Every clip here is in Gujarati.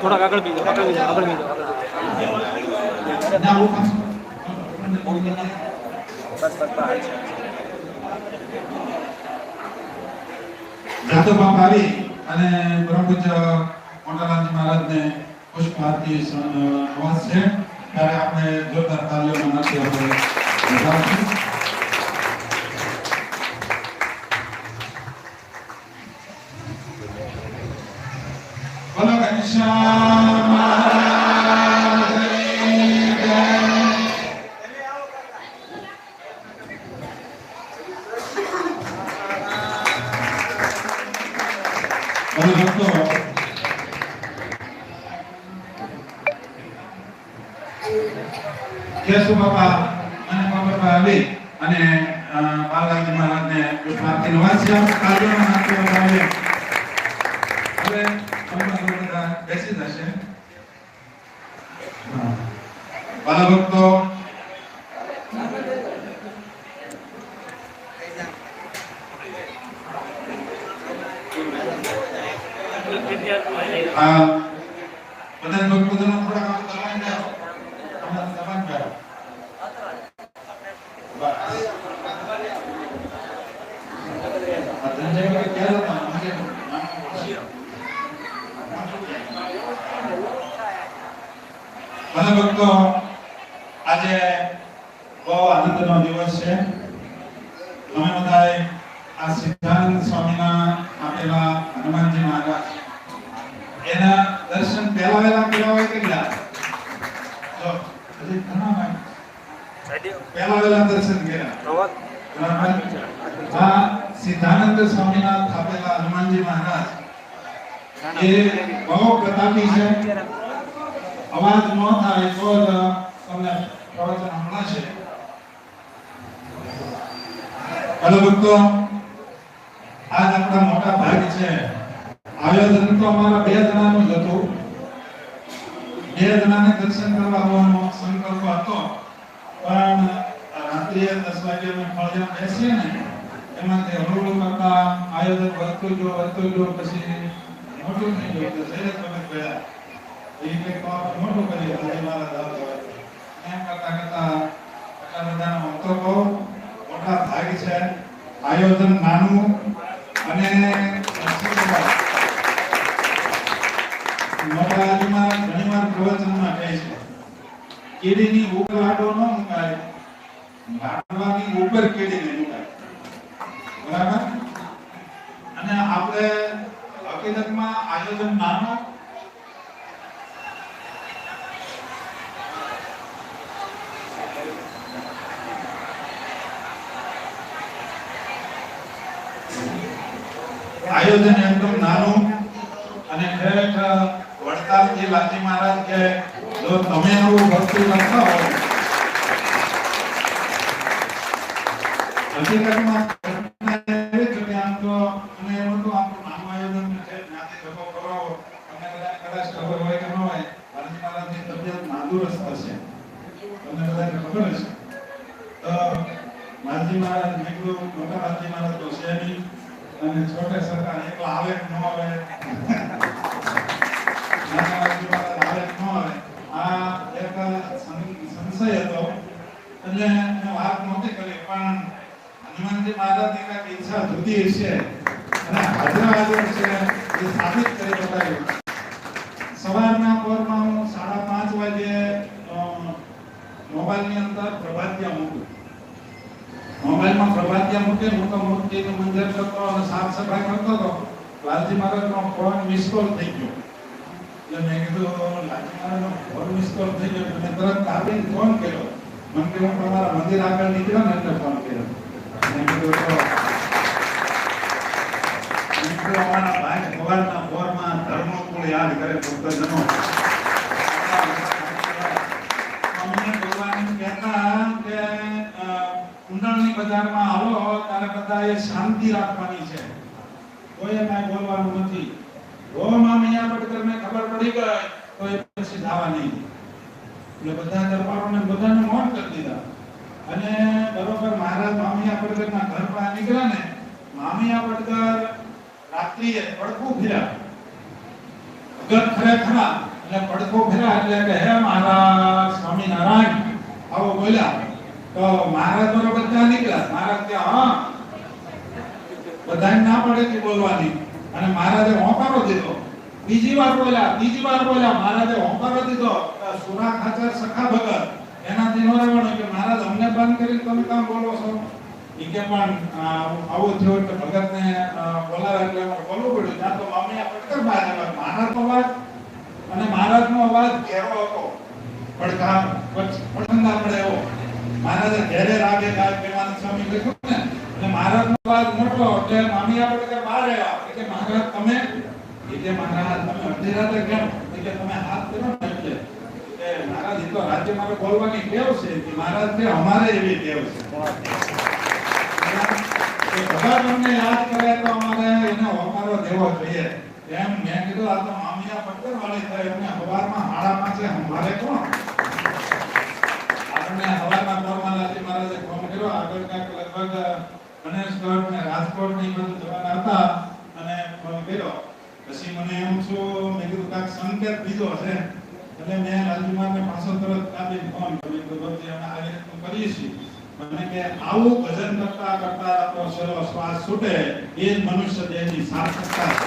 થોડા આગળ બીજો જાતો બાપ આવી અને પરમ પૂજ્ય મોટાલાલજી મહારાજને પુષ્પ આરતી અવાજ છે ત્યારે આપણે જોરદાર તાલીઓના નાદથી આપણે વધાવીશું. બોલો ઘનશ્યામ મહારાજની જય. બોલો ભક્તો કેશુ બાપા અને બાપા આવી અને બાલાજી મહારાજને પુષ્પાર્થી નવાસ્યા તાલીઓના નાદથી વધાવીએ. હવે બધા બેસી જશે. બાલા ભક્તો બધા ભક્તો થોડા કામ કરવાની જાઓ. હમણાં દબાણ કરો. બધા ભક્તો આજે બહુ આનંદનો દિવસ છે. અમે બધાએ આ સિદ્ધાનંદ સ્વામીના આપેલા હનુમાનજી મહારાજ એના દર્શન પહેલા વહેલા કર્યા હોય કેટલા? જો હજી ઘણા પહેલા વહેલા દર્શન કર્યા. આ સિદ્ધાનંદ સ્વામીના સ્થાપેલા હનુમાનજી મહારાજ એ બહુ પ્રતાપી છે. અવાજ ન થાય તો જ તમને પ્રવચન સંભળાશે. ભલે ભક્તો આજ આપણા મોટા ભાગ છે. આયોજન તો અમારા 2 જણાનું જ હતું. 2 જણાને દર્શન કરવા આવવાનો સંકલ્પ હતો, પણ રાત્રે 10 વાગે અમે ફળિયા બેસીએ ને એમાંથી હળવું કરતા આયોજન વધતું ગયો પછી મોટું થઈ ગયું તો શહેર તમે ગયા એ કંઈક મોટું કરી મહારાજ આવતો એમ કરતા એટલા બધાનો મોટો બહુ મોટા ભાગ છે. આયોજન નાનું અને મોટાજીમાં ઘણીવાર પ્રવચનમાં કહે છે કેડીની ઉપર લાડો ન મુકાય, લાડવાની ઉપર કેડીને મુકાય. બરાબર? અને આપણે હકીકતમાં આયોજન નાનું આયોજન એકદમ નાનું અને ખરેખર વડતાલજી લાલજી મહારાજ કે જો તમે આવું ભક્તિ કરતા હો હકીકતમાં આમ તો અને એનું તો આપણું નાનું આયોજન છે. જ્ઞાતિ સભો કરાવો તમને કદાચ ખબર હોય કે ન હોય, લાલજી મહારાજની તબિયત નાદુરસ્ત હશે, તમને બધાને ખબર હશે. તો લાલજી મહારાજ નીકળ્યું, મોટા લાલજી મહારાજ તો છે નહીં અને છોટે સરકાર એકલા આવે કે ન આવે, આ એક સંશય હતો એટલે મેં વાત નહોતી કરી, પણ હનુમાનજી મહારાજની કઈક ઈચ્છા જુદી છે અને હાજરા હાજર છે એ સાબિત કરી બતાવ્યું. સવારના પોરમાં હું 5:30 વાગે મોબાઈલની અંદર પ્રભાતિયા મૂકું. મોબાઈલમાં પ્રભાતિયા મૂકી હું તો મૂર્તિનું મંજર કરતો અને સાફ સફાઈ કરતો હતો. લાલજી મહારાજનો ફોન મિસ કોલ થઈ ગયો. એટલે મેં કીધું લાલજી મહારાજનો ફોન મિસ કોલ થઈ ગયો એટલે તરત કાપીને ફોન કર્યો. મને કે હું તમારા મંદિર આગળ નીકળ્યો ને એટલે ફોન કર્યો. મેં કીધું અમારા ભાઈ ભગવાનના ફોરમાં ધર્મકુળ યાદ કરે ભક્તજનો. અમને ભગવાન બજારમાં હાલો ત્યારે બધાએ શાંતિ રાખવાની છે, કોઈએ કાંઈ બોલવાનું નથી. જો મામિયા પટકરને ખબર પડી ગઈ તો એ પછી જવા નહીં. એટલે બધા દરબારોને બધાને મૌન કરી દીધા. અને બરોબર મહારાજ મામિયા પટકરના ઘર બહાર નીકળ્યા ને, મામિયા પટકર રાત્રિએ પડખું ફેર્યા. અગર ખરેખરા એટલે પડખું ફેર્યા એટલે કે હે મહારાજ સ્વામિનારાયણ આવો બોલ્યા. તો મહારાજ બરોબર ત્યાં નીકળ્યા. મહારાજ કે હા, બધાને ના પડે કે બોલવાની. અને મહારાજે હોંકારો દીધો. બીજી વાર બોલ્યા. મહારાજે હોંકારો દીધો. સુરા ખાચર સખા ભગત એનાથી નો રહેવાનું કે મહારાજ અમને બંધ કરી તમે કામ બોલો છો. ઈ કે પણ આવું થયું એટલે ભગતને બોલાવે એટલે બોલવું પડ્યું. ત્યાં તો મામિયા પટકર બહાર આવ્યા. મહારાજનો અવાજ અને મહારાજનો અવાજ ઘેરો હતો, પડઘા પડે એવો. મહારાજે ઘેરે રાગે ગાય પ્રેમાનંદ સ્વામી લખ્યું ને, એટલે મહારાજનો અવાજ મોટો એટલે મામિયા પટકર બહાર આવ્યા. એટલે મહારાજ તમે મહારાજ તમે અડધી રાતે કેમ? એટલે તમે હાથ કરો ને એટલે મહારાજ એ તો રાજ્ય મારે બોલવાની ટેવ છે કે મહારાજ કે અમારે એવી ટેવ છે. ભગવાન અમને યાદ કરે તો અમારે એને હોકારો દેવો જોઈએ. એમ મેં કીધું આ તો મામિયા પટકર વાળી થાય. એમને હવારમાં હાડામાં છે અમારે કોણ? આપણને હવારમાં ધર્મલાજી મહારાજે ફોન કર્યો. આગળ કાંઈક લગભગ ગણેશગઢ ને રાજકોટ ને બધું જવાના હતા અને ફોન કર્યો. પછી મને એમ છું મેં કીધું કાંઈક સંકેત બીજો હશે એટલે મેં રાજુમારને પાછો તરત કાપી ફોન કર્યો. બરોબર અમે આવી રીતનું કરીએ છીએ. મને કે આવું ભજન કરતા કરતા આપણો સર્વ શ્વાસ છૂટે એ જ મનુષ્ય દેહની સાર્થકતા છે.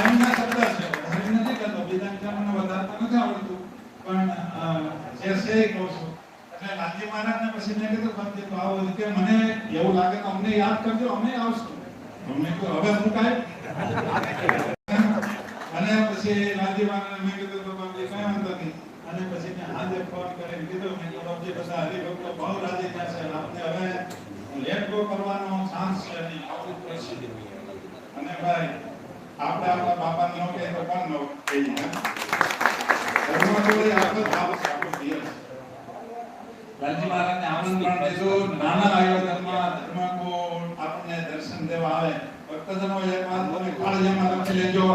એમના શબ્દ છે, વધારે નથી કરતો. બીજા મને વધારતા નથી આવડતું પણ જે છે એ કહું છું. એટલે લાલજી મહારાજને પછી મેં કીધું ભક્તિ તો આવો કે મને એવું લાગે તો અમને યાદ કરજો, અમે આવશું. અમને કહ્યું હવે હું કાંઈ અને પછી લાલજી મહારાજને મેં કીધું તો બાપજી કઈ વાંધો નહીં. અને પછી મેં આજે ફોન કરીને કીધું મેં કીધું બાપજી બધા હરિભક્તો બહુ રાજી થયા છે. આપને હવે લેટ ગો કરવાનો ચાન્સ છે નહીં, આવું પડશે. અને ભાઈ આપણે આપણા બાપાને નો કહે તો કોણ નો કહીએ? ધર્મગુરુએ આગળ ભાવ છે આપણો દિવસ. લાલજી મહારાજને આમંત્રણ દીધું. નાના આયોજનમાં ધર્મગુરુ આપણને દર્શન દેવા આવે. ભક્તજનો એક વાત તમે કાળજામાં લખી લેજો.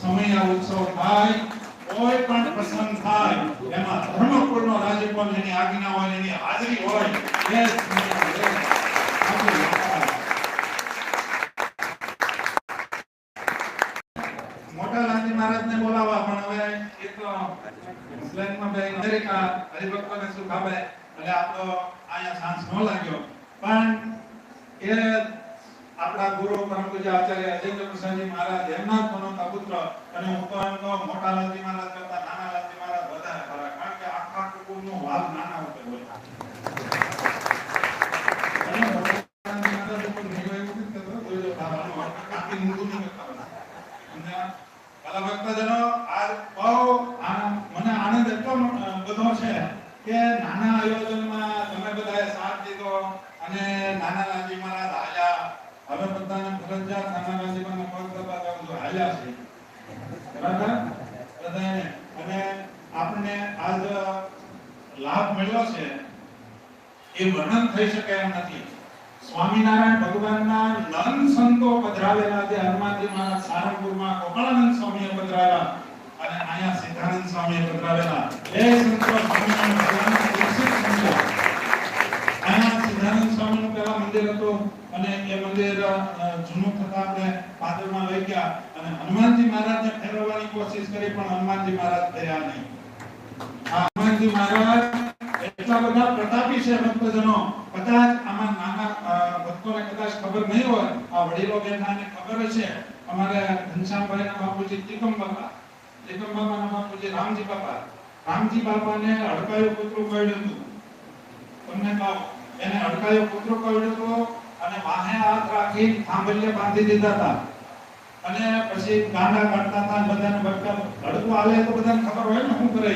સમય ઉત્સવ થાય, કોઈ પણ પ્રસંગ થાય એમાં ધર્મકુળનો રાજ્યપાલ એની આજ્ઞા હોય, એની હાજરી હોય એ મોટા લાલજી મહારાજને બોલાવવા. પણ હવે એ તો મુસ્લિમમાં બે અમેરિકા હરિભક્તોને સુખ આપે એટલે આપણો અહીંયા ચાન્સ ન લાગ્યો. પણ એ આપણા ગુરુ પરમ પૂજ્ય આચાર્ય અજેન્દ્ર પ્રસાદજી મહારાજ એમના જ મનોતા પુત્ર. અને હું તો એમ કહું મોટા લાલજી મહારાજ કરતા નાના લાલજી મહારાજ વધારે ખરા, કારણ કે આખા કુટુંબનો વાલ નાના ઉપર હોય. ભક્તજનો આજ બહુ મને આનંદ એટલો બધો છે કે નાના આયોજનમાં તમે બધાએ સાથ દીધો અને નાના લાલજી મહારાજ હાલ્યા. હવે બધાને ફરજિયાત નાના લાલજી મહારાજને પગ દબા દેવું હાલ્યા છે, બરાબર બધાને. અને આપણને આજ લાભ મળ્યો છે એ વર્ણન થઈ શકે એમ નથી. સ્વામિનારાયણ ભગવાનના નંદ સંતો પધરાવેલા જે હનુમાનજી મહારાજ સારંગપુરમાં ગોપાળાનંદ સ્વામીએ પધરાવ્યા અને અહીંયા સિદ્ધાનંદ સ્વામીએ પધરાવેલા એ સંતો સ્વામિનારાયણ ભગવાનના દીક્ષિત સંતો. અહીંયા સિદ્ધાનંદ સ્વામીનું પહેલા મંદિર હતું અને એ મંદિર જૂનું થતા આપણે પાદરમાં લઈ ગયા અને હનુમાનજી મહારાજને ફેરવવાની કોશિશ કરી પણ હનુમાનજી મહારાજ ફેર્યા નહીં. આ હનુમાનજી મહારાજ એટલા બધા પ્રતાપી છે ભક્તજનો. કદાચ આમાં નાના ભક્તોને કદાચ ખબર નહીં હોય, આ વડીલો બેઠાને ખબર છે. અમારે ઘનશ્યામભાઈના બાપુજી ટીકમ બાપાના બાપુજી રામજી બાપાને હડકાયું પુત્ર કહ્યું હતું. તમને કહું એને હડકાયું પુત્ર કહ્યું હતું અને વાહે હાથ રાખી થાંભલે બાંધી દીધા હતા અને પછી ગાંડા કાઢતા હતા. બધાને બટકા હડકું આલે તો બધાને ખબર હોય ને શું કરે.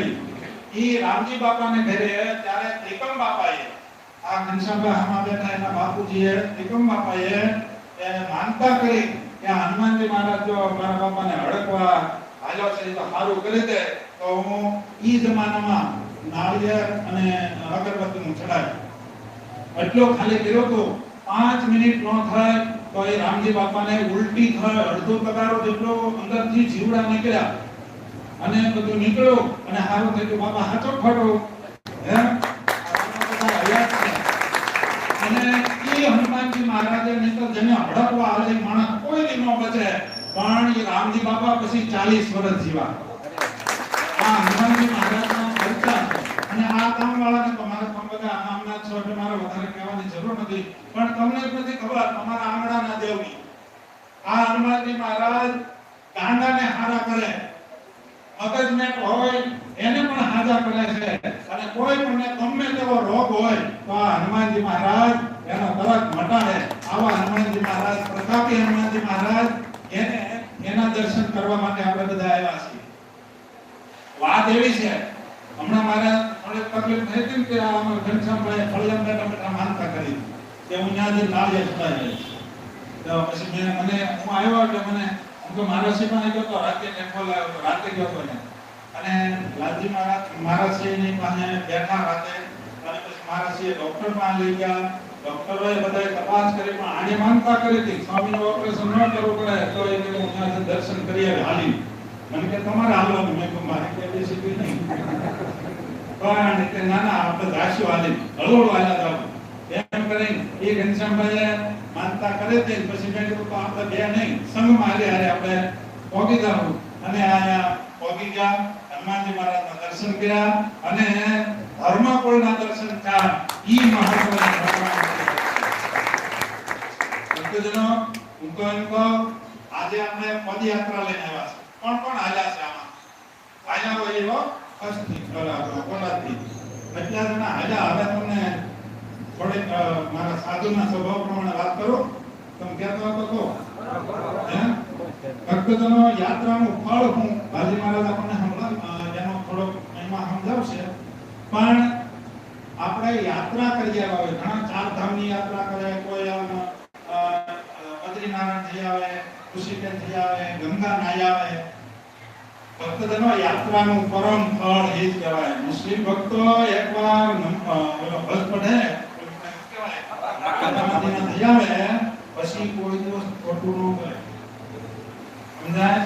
ઈ રામજી બાપાને ઘરે ત્યારે ત્રિકમ બાપાએ આ ઘનશ્યામભાઈ હામાં બેઠા એના બાપુજીએ ત્રિકમ બાપાએ માનતા કરી કે હનુમાનજી મહારાજ જો મારા બાપાને હડકવા હાલ્યો છે તો સારું કરી દે તો હું ઈ જમાનામાં નાળિયેર અને અગરબત્તીનું ચડાવ્યું. એટલો ખાલી કર્યો તો 5 મિનિટ નો થાય તો એ રામજી બાપાને ઉલટી થાય, અડધો તગારો જેટલો અંદરથી જીવડા નીકળ્યા અને બધું નીકળ્યો અને હારું થઈ ગયું. બાપા હાચો ખોટો હે બધા હયાત છે. અને એ હનુમાનજી મહારાજે નહીં તો જેને હડકવા આવે માણસ કોઈ ન બચે, પણ એ રામજી બાપા પછી 40 વર્ષ જીવા. આ હનુમાનજી મહારાજના ખર્ચા અને આ કામ વાળાને તમારે બધા આમના છો એટલે મારે વધારે કહેવાની જરૂર નથી, પણ તમને જ નથી ખબર તમારા આંગણાના દેવની આ હનુમાનજી મહારાજ કાંડાને હારા કરે, મગજમેટ હોય એને પણ હાજા કરે છે. અને કોઈ પણ ગમે તેવો રોગ હોય તો આ હનુમાનજી મહારાજ એનો તરત મટાડે. આવા હનુમાનજી મહારાજ, પ્રતાપી હનુમાનજી મહારાજ, એના દર્શન કરવા માટે આપણે બધા આવ્યા છીએ. વાત એવી છે, હમણાં મારે થોડી તકલીફ થઈ હતી કે આ ઘનશ્યામભાઈ ફળિયામાં બેઠા માનતા કરી કે હું ત્યાંથી નાળિયેર ચડાવી લઈશ. તો પછી મને હું આવ્યો એટલે મને હું તો મહારાષ્ટ્રમાં ગયો તો રાતે ટેમ્પો લાવ્યો તો રાતે ગયો તો અને લાલજી મહારાજની પાસે બેઠા રાતે અને પછી મહારાજે ડોક્ટર પાસે લઈ ગયા. ડોક્ટરોએ બધાએ તપાસ કરી પણ આને માનતા કરી હતી સ્વામીનું ઓપરેશન ન કરવું પડે તો એ કે હું ત્યાંથી દર્શન કરી આવી હાલી. મને કે તમારે હાલવાનું, મેં કહ્યું મારે કે બેસી નહીં પણ કે ના ના આપણે જાશું હાલી હળવળ હાલ્યા જાવ એમ કરીને એ ઘનશ્યામભાઈએ માનતા કરે તે પછી મેં કીધું તો આપણે બે નહીં સંગમાં હારે હારે આપણે પહોંચી જાવું. અને આયા પહોંચી ગયા, હનુમાનજી મહારાજના દર્શન કર્યા અને ધર્મકુળના દર્શન થયા. ઈ મહત્વના ભક્તજનો, હું તો એમ કહું આજે આપણે પદયાત્રા લઈને આવ્યા છે. કોણ હાલ્યા છે આમાં? હાલ્યા હોય એવો અસ્તી કોલાથી એટલા જણા હાલ્યા. હવે તમને થોડીક મારા સાધુના સ્વભાવ પ્રમાણે વાત કરો. તમે કહેતો હતો તો ભક્તજનો, યાત્રાનું ફળ હું બાજી મહારાજ આપણને એનો થોડોક એમાં સમજાવશે. પણ આપણે યાત્રા કરી આવ્યા હોય, ઘણા 4 ધામની યાત્રા કરે, કોઈ બદ્રીનારાયણ થઈ આવે, ઋષિકેશ થઈ આવે, ગંગા નાઈ આવે. ભક્તજનો, યાત્રાનું પરમ ફળ એ જ કહેવાય. મુસ્લિમ ભક્તો એકવાર હજ પડે કહેવાય થઈ આવે પછી કોઈ દિવસ ખોટું ન કરે. સમજાય?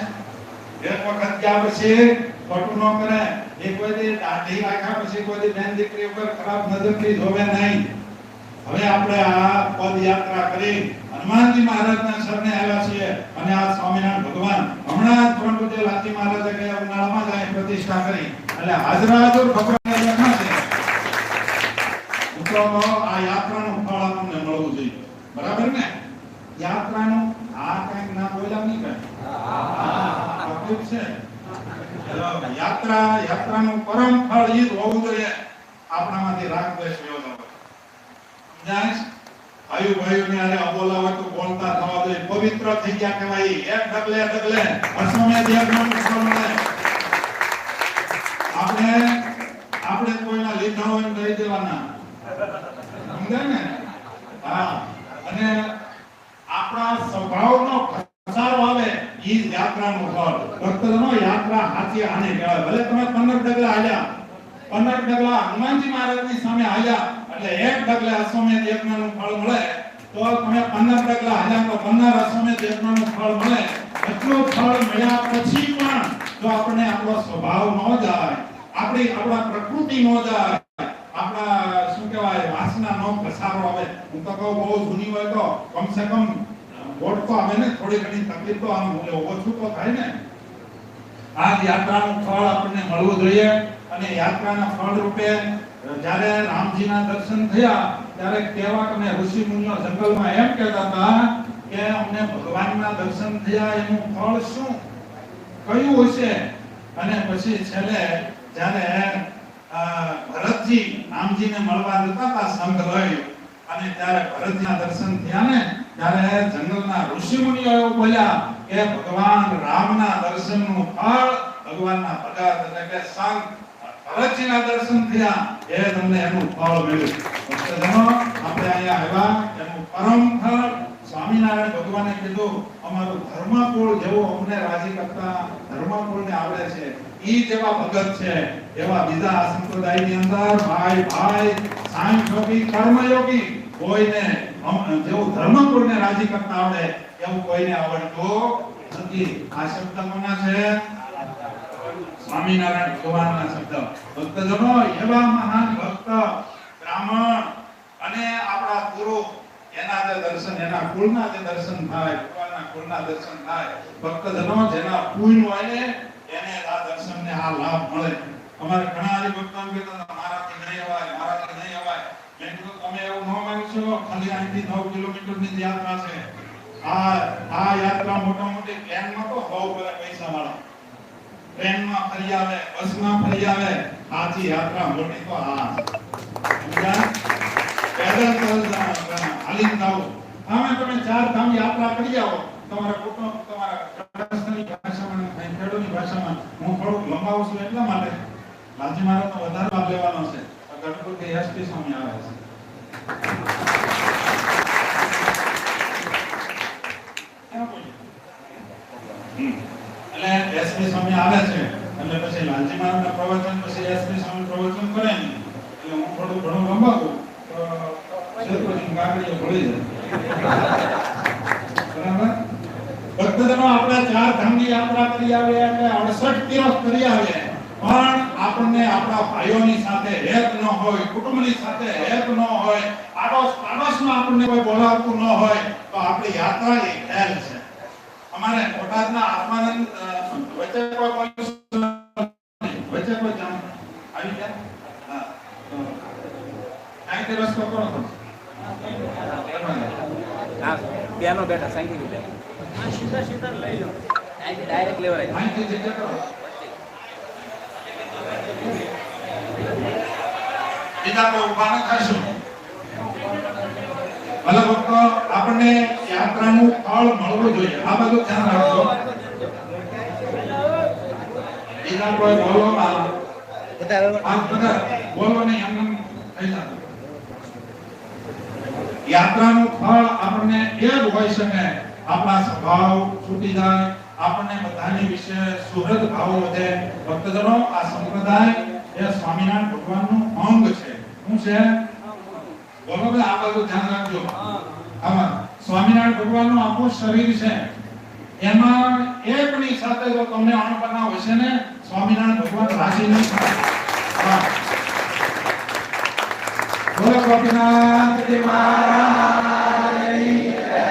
એક વખત ગયા પછી ખોટું ન કરે. એ કોઈ દી દાઢી રાખ્યા પછી કોઈ દી બેન દીકરી ઉપર ખરાબ નજરથી જોવે નહીં. હવે આપણે આ પદયાત્રા કરી હનુમાનજી મહારાજના શરણે આવ્યા છીએ અને આ સ્વામિનારાયણ ભગવાન હમણાં જ ત્રણ પૂજ્ય લાલજી મહારાજે કે ઉનાળામાં જ અહીં પ્રતિષ્ઠા કરી એટલે હાજરાજુર ભગવાનને બેઠા છે. તો આ યાત્રાનું ફળ આપણને મળવું જોઈએ. બરાબર ને? યાત્રાનું આ કંઈક ના બોલ્યા નહીં કઈ તકલીફ છે. યાત્રાનું પરમ ફળ ઈ હોવું જોઈએ આપણામાંથી રાગ દ્વેષ વિરોધ હોય. સમજાય? ભાઈઓને આરે અબોલા હોય તો બોલતા થવા જોઈએ. પવિત્ર થઈ ગયા કહેવાય. એક ડગલે અશ્વમેધ યજ્ઞનું ફળ મળે. આપણે કોઈના લીધા હોય ને દઈ દેવાના. સમજાય ને? હા. અને આપણા સ્વભાવનો ઘસારો આવે ઈ યાત્રાનું ફળ. ભક્તજનો, યાત્રા સાચી આને કહેવાય. ભલે તમે 15 ડગલા હાલ્યા, 15 ડગલા હનુમાનજી મહારાજની સામે હાલ્યા એટલે એક ડગલે અશ્વમેધ યજ્ઞનું ફળ મળે. તો તમે 15 ડગલા હાલ્યા તો 15 અશ્વમેધ યજ્ઞનું ફળ મળે. એટલું ફળ મળ્યા પછી પણ જો આપણે આપણો સ્વભાવ ન જાય, આપણા પ્રકૃતિ ન જાય, આપણા શું કહેવાય વાસના નો ઘસારો આવે. હું તો કહું બહુ જૂની હોય તો કમસે કમ વોટ તો આવે ને, થોડી ઘણી તકલીફ તો આવે, ઓછું તો થાય ને. આ યાત્રાનું ફળ આપણને મળવું જોઈએ. અને યાત્રાના ફળ રૂપે જ્યારે રામજીના દર્શન થયા ત્યારે કેવા અને ઋષિ મુનિઓ જંગલમાં એમ કહેતા હતા કે અમને ભગવાનના દર્શન થયા એનું ફળ શું કયું હશે? અને પછી છેલ્લે જ્યારે ભરતજી રામજીને મળવા જતા હતા સંઘ લઈ અને ત્યારે ભરતજીના દર્શન થયા ને ત્યારે જંગલના ઋષિ મુનિઓ એવું બોલ્યા કે ભગવાન રામના દર્શનનું ફળ ભગવાનના ભગત એટલે કે સંઘ ભરતજીના દર્શન થયા એ તમને એનું ફળ મળ્યું. ભક્તજનો, આપણે અહીંયા આવ્યા એનું પરમ ફળ સ્વામિનારાયણ ભગવાને કીધું અમારું ધર્મકુળ જેવો અમને રાજી કરતા ધર્મકુળને આવડે છે ઈ જેવા ભગત છે એવા બીજા આ સંપ્રદાયની અંદર ભાઈ સાંખ્ય યોગી કર્મયોગી કોઈને જેવું ધર્મકુળને રાજી કરતા આવડે એવું કોઈને આવડતું નથી. આ શબ્દ કોના છે? સ્વામિનારાયણ ભગવાનના શબ્દ. ભક્તજનો એવા મહાન ભક્ત બ્રાહ્મણ અને આપણા ગુરુ એના જે દર્શન એના કુળના જે દર્શન થાય ભગવાનના કુળના દર્શન થાય ભક્તજનો જેના કુળ હોય ને એને આ દર્શનને આ લાભ મળે. અમારે ઘણા હરિભક્તો કહેતા મારાથી નહીં અવાય મેં કીધું તમે એવું ન માનશો ખાલી અહીંથી 9 કિલોમીટરની યાત્રા છે. આ યાત્રા મોટી પ્લેનમાં તો બહુ બધા પૈસા વાળા ટ્રેનમાં ફરી આવે બસમાં ફરી આવે આજી યાત્રા મોટી તો આ સમજ્યા? પેદલ હાલી જાઓ આમે તમે 4 ધામ યાત્રા કરી આવો તમારા કુટુંબ તમારા રાજસ્થાની ભાષામાં ખેડૂની ભાષામાં હું થોડું લંબાવું છું એટલા માટે લાલજી મહારાજનો વધારે લાભ લેવાનો છે. ગણપતિ એસટી સ્વામી આવે છે. એટલે એસપી સ્વામી આવે છે એટલે પછી લાલજી મહારાજના પ્રવચન પછી એસપી સ્વામી પ્રવચન કરે ને એટલે હું થોડું ઘણું લંબાવું તો શેરપોજી કાગળીઓ ભળી જાય. બરાબર? ભક્તજનો આપણે 4 ધામની યાત્રા કરી આવ્યા એટલે 68 તીર્થ કરી આવ્યા પણ આપણને આપણા ભાઈઓની સાથે હેત ન હોય કુટુંબની સાથે હેત ન હોય પાડોશમાં આપણને કોઈ બોલાવતું ન હોય તો આપણી યાત્રા એ ખેલ છે. અમારે બોટાદના આત્માનંદ વચ્ચે કોઈ જાણ આવી ગયા હા તો કાંઈ રસ્તો કરો તો હા ત્યાંનો બેઠા સાયકલ બેઠા હા સીધા લઈ લો ડાયરેક્ટ લેવરાય અહીંથી જગ્યા કરો બીજા કોઈ ઉભા ન થશું. ભલે ભક્તો આપણને યાત્રાનું ફળ મળવું જોઈએ આ બધું ધ્યાન રાખજો. બીજા કોઈ બોલો બોલો નહીં એમ થઈ જતું. યાત્રાનું ફળ આપણને એ જ હોય શકે આપણા સ્વભાવ છૂટી જાય આપણને બધાની વિશે સુહૃદ ભાવ વધે. ભક્તજનો આ સંપ્રદાય એ સ્વામિનારાયણ ભગવાનનું અંગ છે. શું છે? બોલો કે આ બધું ધ્યાન રાખજો. આમાં સ્વામિનારાયણ ભગવાનનું આખું શરીર છે એમાં એકની સાથે જો તમને અણબનાવ હશે ને સ્વામિનારાયણ ભગવાન રાજી નહીં થાય. બોલો ગોપીનાથજી મહારાજની જય.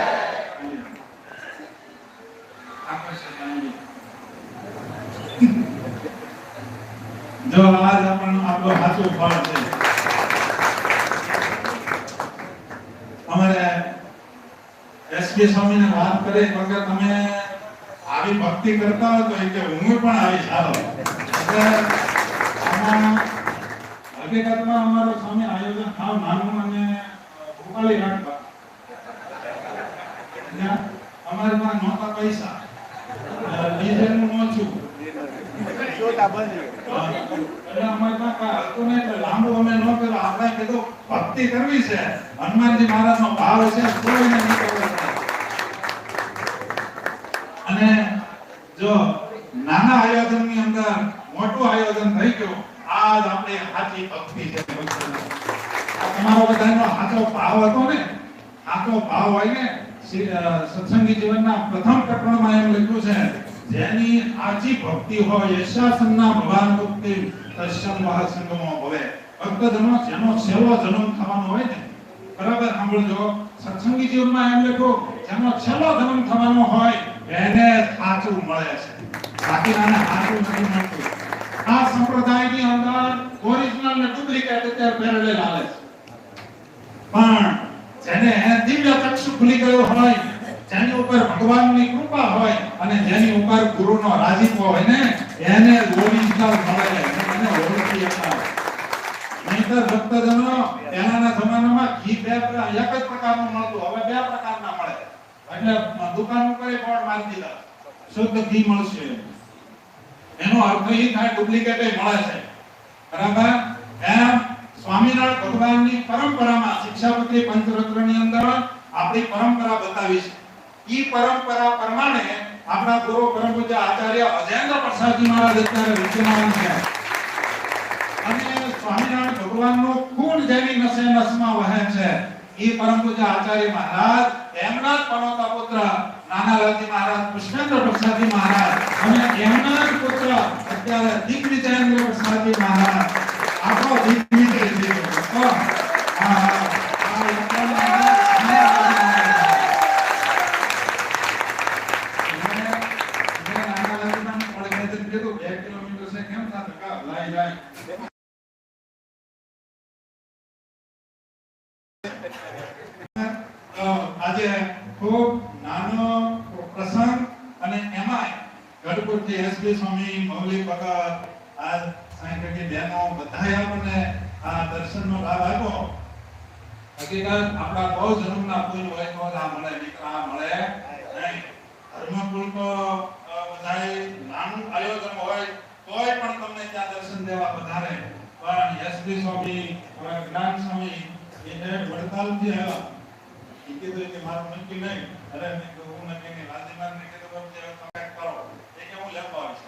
જો આજ આપણો સાચું ફળ છે. અમારે એસકે સ્વામીને વાત કરી વગર તમે આવી ભક્તિ કરતા હો તો કે હું પણ આવી સારો. એટલે આમાં હકીકતમાં અમારો સ્વામી આયોજન થાવ નાનું અને ભૂપાળી રાખવા અમારી પાસે નહોતા પૈસા ડીઝલનું નોચું એટલે અમારી પાસે હતું ને એટલે લાંબુ અમે ન કર્યું. આપણે કીધું ભક્તિ કરવી છે હનુમાનજી મહારાજનો ભાવ છે કોઈને નહીં કરવો. અને જો નાના આયોજનની અંદર મોટું આયોજન થઈ ગયું આજ આપણે સાચી ભક્તિ છે. તમારો બધાનો સાચો ભાવ હતો ને સાચો ભાવ હોય ને સત્સંગી જીવનના પ્રથમ પ્રકરણમાં એમ લખ્યું છે જેની આજી ભક્તિ હોય યશાસનના ભગવાન મુક્તિ તસ્યમ વહ સંગમો ભવે. ભક્તજનો જેનો છેલ્લો જન્મ થવાનો હોય ને બરાબર સાંભળજો સત્સંગી જીવનમાં એમ લખ્યું જેનો છેલ્લો જન્મ થવાનો હોય એને સાચું મળે છે બાકીનાને સાચું નથી મળતું. આ સંપ્રદાયની અંદર ઓરિજિનલ ને ડુપ્લિકેટ અત્યારે પેરેલલ આવે છે પણ જેને દિવ્ય ચક્ષુ ખુલી ગયો હોય જેની ઉપર ભગવાનની કૃપા હોય અને જેની ઉપર ગુરુનો રાજીપો હોય ને એને ઓરિજિનલ મળે એને ઓળખી શકાય. નહીંતર ભક્તજનો પહેલાના જમાનામાં ઘી એક જ પ્રકારનું મળતું હવે 2 પ્રકારના મળે. એટલે દુકાન ઉપર બોર્ડ મારી દીધા શુદ્ધ ઘી મળશે એનો અર્થ એ થાય ડુપ્લિકેટ મળે છે. બરાબર? એમ સ્વામિનારાયણ ભગવાનની પરંપરામાં શિક્ષાપત્રી પંચરત્નની અંદર આપણે આપણી પરંપરા બતાવી છે. ઈ પરંપરા પ્રમાણે આપણા ગુરુ પરમ પૂજ્ય આચાર્ય અજેન્દ્ર પ્રસાદજી મહારાજ અત્યારે વિદ્યમાન છે અને સ્વામિનારાયણ ભગવાનનો ખૂન જેની નસે નસમાં વહે છે. ઈ પરમ પૂજ્ય આચાર્ય મહારાજ એમના જ પનોતા પુત્ર નાનાલાલજી મહારાજ પુષ્પેન્દ્ર પ્રસાદજી મહારાજ અને એમના જ પુત્ર અત્યારે દિગ્વિજયેન્દ્ર પ્રસાદજી મહારાજ આપણો દિગ્વિજય છે. આજે ખૂબ નાનો પ્રસંગ અને એમાં ગઢપુરથી એસપી સ્વામી મૌલિક ભગત આ સાંઈકની બહેનો બધાએ આપણને આ દર્શનનો લાભ આપ્યો. હકીકત આપણા બહુ જન્મના પુણ્ય હોય તો આ મળે, દીકરા મળે નહીં. ધર્મકુળ તો બધાએ નાનું આયોજન હોય તોય પણ તમને ત્યાં દર્શન દેવા વધારે. પણ એસપી સ્વામી જ્ઞાન સ્વામી એને વડતાલથી આવ્યા. એ કીધું કે મારું નક્કી નહીં. અરે મેં કીધું હું નક્કી નહીં. લાલજીમાર ને કીધું તમે કોન્ટેક્ટ કરો. એ કે હું લેવા આવીશ.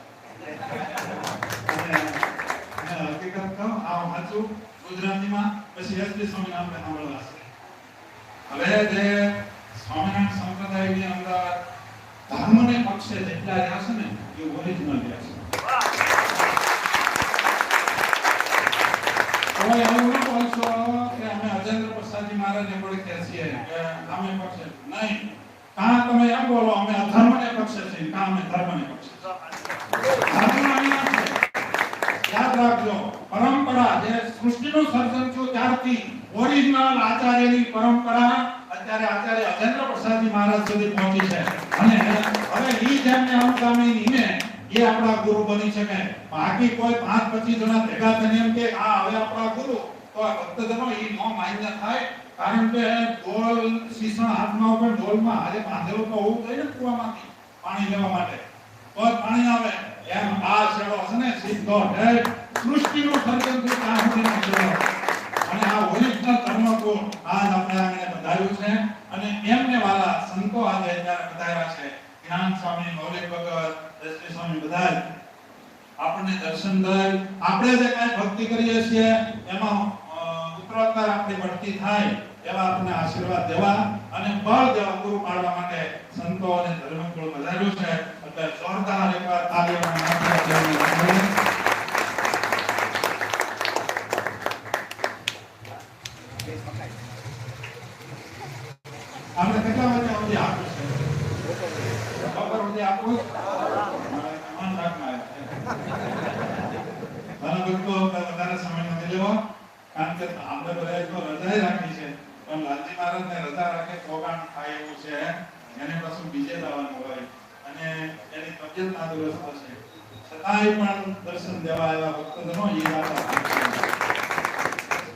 અને હકીકત કહું આ વાંચું ગુજરાતીમાં પછી એસપી સ્વામી નામ સાંભળવા છે. હવે જે સ્વામિનારાયણ સંપ્રદાયની અંદર ધર્મને પક્ષે જેટલા રહ્યા છે ને એ ઓરિજિનલ રહ્યા છે. કોઈ એવું ન બોલશો કે અમે અજેન્દ્ર પ્રસાદજી મહારાજને ઓળખીએ છીએ કે અમે પક્ષે નહીં. કાં તમે એમ બોલો અમે અધર્મને પક્ષે છીએ, કાં અમે ધર્મને પક્ષે છીએ. યાદ રાખજો, પરંપરા જે સૃષ્ટિનું સર્જન થયું ત્યારથી ઓરિજિનલ આચાર્યની પરંપરા અત્યારે આચાર્ય અજેન્દ્ર પ્રસાદજી મહારાજ સુધી પહોંચી છે. અને હવે ઈ જેમને અનુગામી ને એ આપણા ગુરુ બની શકે. બાકી કોઈ 5-25 જણા ભેગા થઈને એમ કે આ હવે આપણા ગુરુ, તો આ ભક્તજનો ઈ નો માન્ય થાય. કારણ કે ઢોલ શીશણ હાથમાં ઉપર ઢોલમાં આજે બાંધેલું તો હોવું જોઈએ ને કુવામાંથી પાણી લેવા માટે, તો પાણી આવે. એમ આ છેડો છે ને સીધો ઢેર સૃષ્ટિનું સર્જન થયું ત્યાં સુધીનો છેડો. અને આ ઓરિજિનલ ધર્મકુળ આજ આપણે આને બધાયું છે. અને એમને વાલા સંતો આજે અત્યારે બધાયા છે. જ્ઞાન સ્વામી, મૌલિક ભગત, એસપી સ્વામી બધા આપણને દર્શન દઈ આપણે જે કાંઈ ભક્તિ કરીએ છીએ એમાં ઉત્તરોત્તર આપણી બઢતી થાય એવા આપણને આશીર્વાદ દેવા અને બળ દેવા પૂરું પાડવા માટે સંતો અને ધર્મકુળ બધાયું છે. એટલે જોરદાર એકવાર તાળીઓના નાદથી આપણે કેટલા વાગ્યા સુધી આપું છે? બપોર સુધી આપું મન રાખમાં વધારે સમય નથી લેવો. કારણ કે આપણે બધા તો રજા રાખી છે, પણ લાલજી મહારાજને રજા રાખે પ્રોગ્રામ થાય એવું છે. એને પાછું બીજે જવાનું હોય અને એની તબિયત નાદુરસ્ત છે, છતાંય પણ દર્શન દેવા આવ્યા ભક્તજનો એ વાત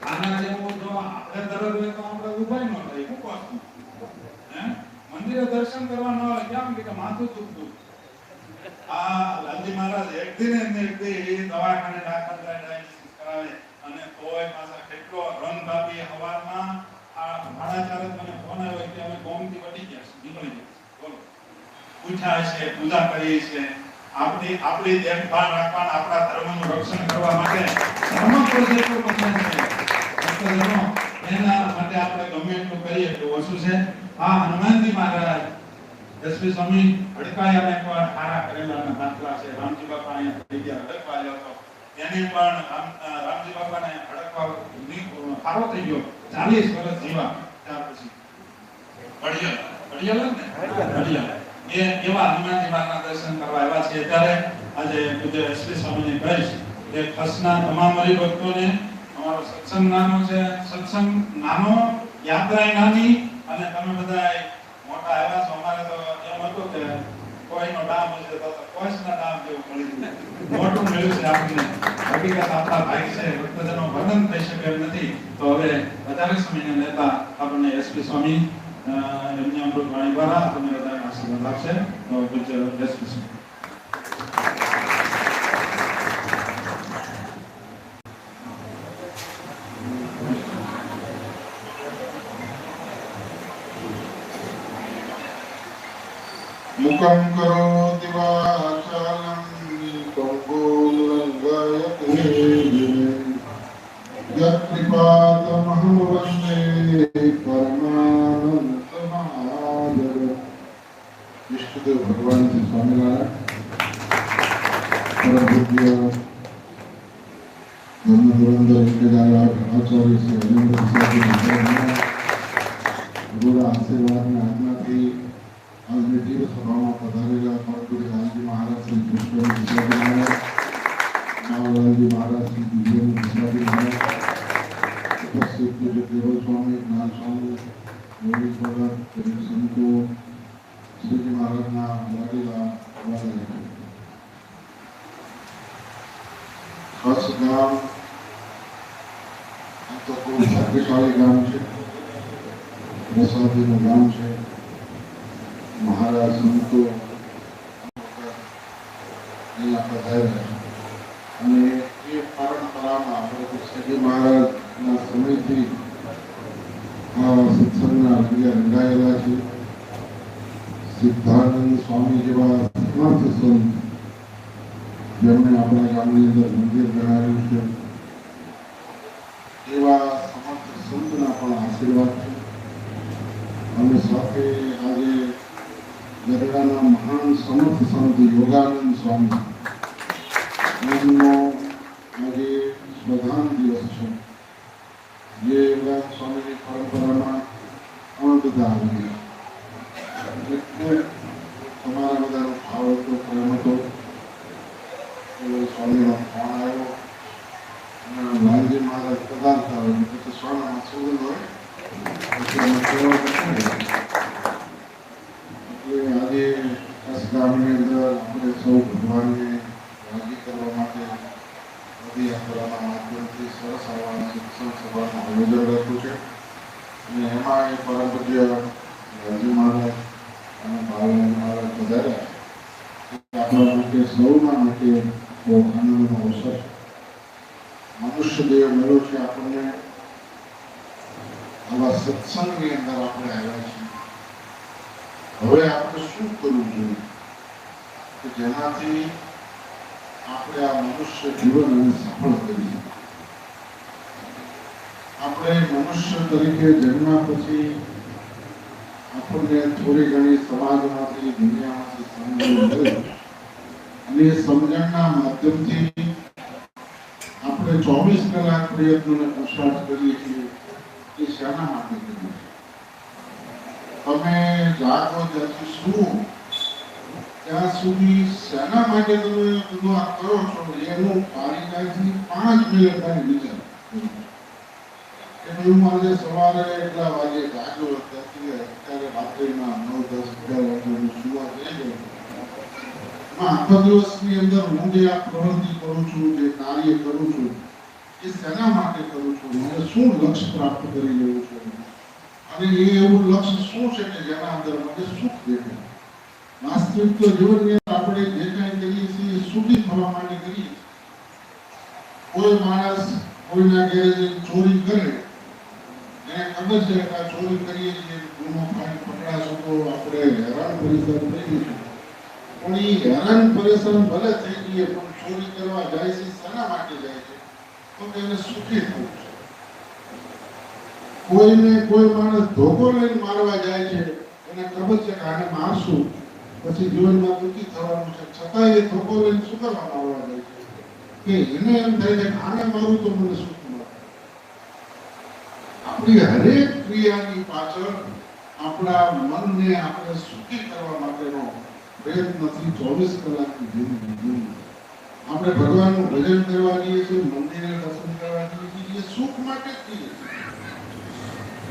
આના જેવું જો આપણે તરત હોય તો આપણે ઉભા ન થાય. શું કહો મંદિરે દર્શન કરવા ન હોય કેમ કે માથું દુખતું. આ લાલજી મહારાજ એક દિન દવાખાને દાખલ ડાયાલિસિસ કરાવે અને તોય પાછા કેટલો રંગ કાપી હવારમાં આ 4:30 મને ફોન આવ્યો કે અમે ગોમતી વટી ગયા છે, નીકળી ગયા છે. બોલો, પૂછ્યા છે, પૂજા કરી છે. આપણી દેખભાળ રાખવા, આપણા ધર્મનું રક્ષણ કરવા માટે ધર્મકુળ જેટલું પસંદ છે. એના માટે આપણે ગમે એટલું કરીએ એટલું ઓછું છે. આ હનુમાનજી મહારાજ એસપી સ્વામી હડકાયા એકવાર ખારા કરેલાના દાખલા છે. રામજી બાપા અહીંયા થઈ ગયા, હડકવા આવ્યો હતો. એને પણ રામજી બાપાને હડકવા ખારો થઈ ગયો. 40 વર્ષ જીવા. ત્યાર પછી અડિયલ એ એવા હનુમાનજી મહારાજના દર્શન કરવા આવ્યા છે. ત્યારે આજે પૂજ્ય એસપી સ્વામીને કહીશ કે ખસના તમામ હરિભક્તોને અમારો સત્સંગ નાનો છે. સત્સંગ નાનો, યાત્રા નાની, અને તમે બધા મોટા આવ્યા છો. અમારે તો એમ હતું કે કોઈનો ડામ હશે તો કોઈના ડામ જેવું મળી જાય. મોટું મળ્યું છે આપણને. હકીકત આપણા ભાઈ છે, ભક્તજનો વર્ણન થઈ શકે એમ નથી. તો હવે વધારે સમયને લેતા આપણને એસપી સ્વામી એમની અમૃત વાણી દ્વારા આપણને બધાને આશીર્વાદ આપશે. તો પૂજ્ય એસપી સ્વામી. મૂકં કરોતિ વાચાલં પંગું લંઘયતે યત્કૃપાતમહં વંદે પરમાનંદમાધવં. ઇષ્ટદેવ ભગવાન શ્રી સ્વામિનારાયણ પરમ પૂજ્ય ધર્મધુરંધર કેદારા આચાર્ય શ્રી હરિન્દ્ર પ્રસાદજી મહારાજના ગુરુના આશીર્વાદના આજ્ઞાથી આજની તીર્થ સભામાં પધારેલા પરમ પૂજ્ય લાલજી મહારાજ શ્રી કૃષ્ણ પ્રસાદજી મહારાજ, માવલાલજી મહારાજ શ્રી વિજય પ્રસાદજી મહારાજ, ઉપસ્થિત પૂજ્ય દેવલ સ્વામી, જ્ઞાન સ્વામી, ગૌરી ભગત, ગરીબ સંતો, શ્રીજી મહારાજના લાડીલા વાલા ખાસ ગામ તો ખૂબ ભાગ્યશાળી ગામ છે, પ્રસાદીનું ગામ છે. મહારાજ સંતો અહીંયા પધાર્યા અને એ પરંપરામાં આપણે શ્રીજી મહારાજના સમયથી આ સત્સંગના રંગાયેલા છે. સિદ્ધાનંદ સ્વામી જેવા સમર્થ સંત જેમણે આપણા ગામની અંદર મંદિર બનાવ્યું છે એવા સમર્થ સંતના પણ આશીર્વાદ છે. અને સાથે આજે ગરડાના મહાન સમર્થ સંત યોગાનંદ સ્વામી એમનો આજે સ્વધાન દિવસ છે. જે યોગાનંદ સ્વામીની પરંપરામાં અમે બધા આવી ગયા. એટલે તમારા બધાનો ભાવ હતો, પ્રેમ હતો. સ્વામીનો ફોન આવ્યો અને લાલજી મહારાજ પધારતા હોય પછી સ્વામીમાં સુગંધ હોય પછી અમે સેવા કરીએ. એટલે આજે કચ્છ ગામની અંદર આપણે સૌ ભગવાનને રાજી કરવા માટે પદયાત્રાના માધ્યમથી સરસ આવા શિક્ષણ સભાનું આયોજન રાખ્યું છે. અને એમાં એ પરમ પૂજ્ય લાલજી મહારાજ અને બાળરાજ મહારાજ પધાર્યા. આપણા માટે સૌના માટે બહુ આનંદનો અવસર. મનુષ્ય દેહ મળ્યો છે આપણને, આવા સત્સંગની અંદર આપણે આવ્યા છીએ. હવે આપણે શું કરવું જોઈએ કે જેનાથી આપણે આ મનુષ્ય જીવનને સફળ કરીએ. આપણે મનુષ્ય તરીકે જન્મ્યા પછી આપણને થોડી ઘણી સમાજમાંથી, દુનિયામાંથી સમજણ મળે અને એ સમજણના માધ્યમથી આપણે 24 કલાક પ્રયત્નોને પુરુષાર્થ કરીએ છીએ. એ શાના માટે કરીએ? તમે જાગો ત્યાંથી શું ત્યાં સુધી શાના માટે તમે બધું આ કરો છો એનું તારીખાથી 5 મિનિટ તમે વિચાર કે હું આજે સવારે એટલા વાગે જાગ્યો ત્યાંથી અત્યારે રાત્રિના 9, 10, 11 વાગે હું સુવા જઈ ગયો. આખા દિવસની અંદર હું જે આ પ્રવૃત્તિ કરું છું, જે કાર્ય કરું છું, એ શેના માટે કરું છું, મને શું લક્ષ્ય પ્રાપ્ત કરી રહ્યું છું અને એ એવું લક્ષ્ય શું છે કે જેના અંદર મને સુખ દેખાય. વાસ્તવિક તો જીવનની અંદર આપણે જે કાંઈ કરીએ છીએ એ સુખી થવા માટે કરીએ છીએ. કોઈ માણસ કોઈના ઘરે ચોરી કરે, એને ખબર છે કે આ ચોરી કરીએ છીએ, ગુનો ફાઈન પકડાશો તો આપણે હેરાન પરેશાન થઈ જઈશું. પણ એ હેરાન પરેશાન ભલે થઈ જઈએ પણ ચોરી કરવા જાય છે શેના માટે જાય છે? તો એને સુખી થવું છે. કોઈને કોઈ માણસ ધોકો લઈને મારવા જાય છે, એને ખબર છે કે આને મારશું પછી જીવનમાં દુઃખી થવાનું છે, છતાં એ ધોકો લઈને શું કરવા મારવા જાય છે? કે એને એમ થાય છે કે આને મારું તો મને સુખ મળે. આપણી હરેક ક્રિયાની પાછળ આપણા મનને આપણે સુખી કરવા માટેનો પ્રયત્નથી 24 કલાકની જિંદગી. આપણે ભગવાનનું ભજન કરવા જઈએ છીએ, મંદિરે દર્શન કરવા જઈએ છીએ, એ સુખ માટે જ જઈએ છીએ.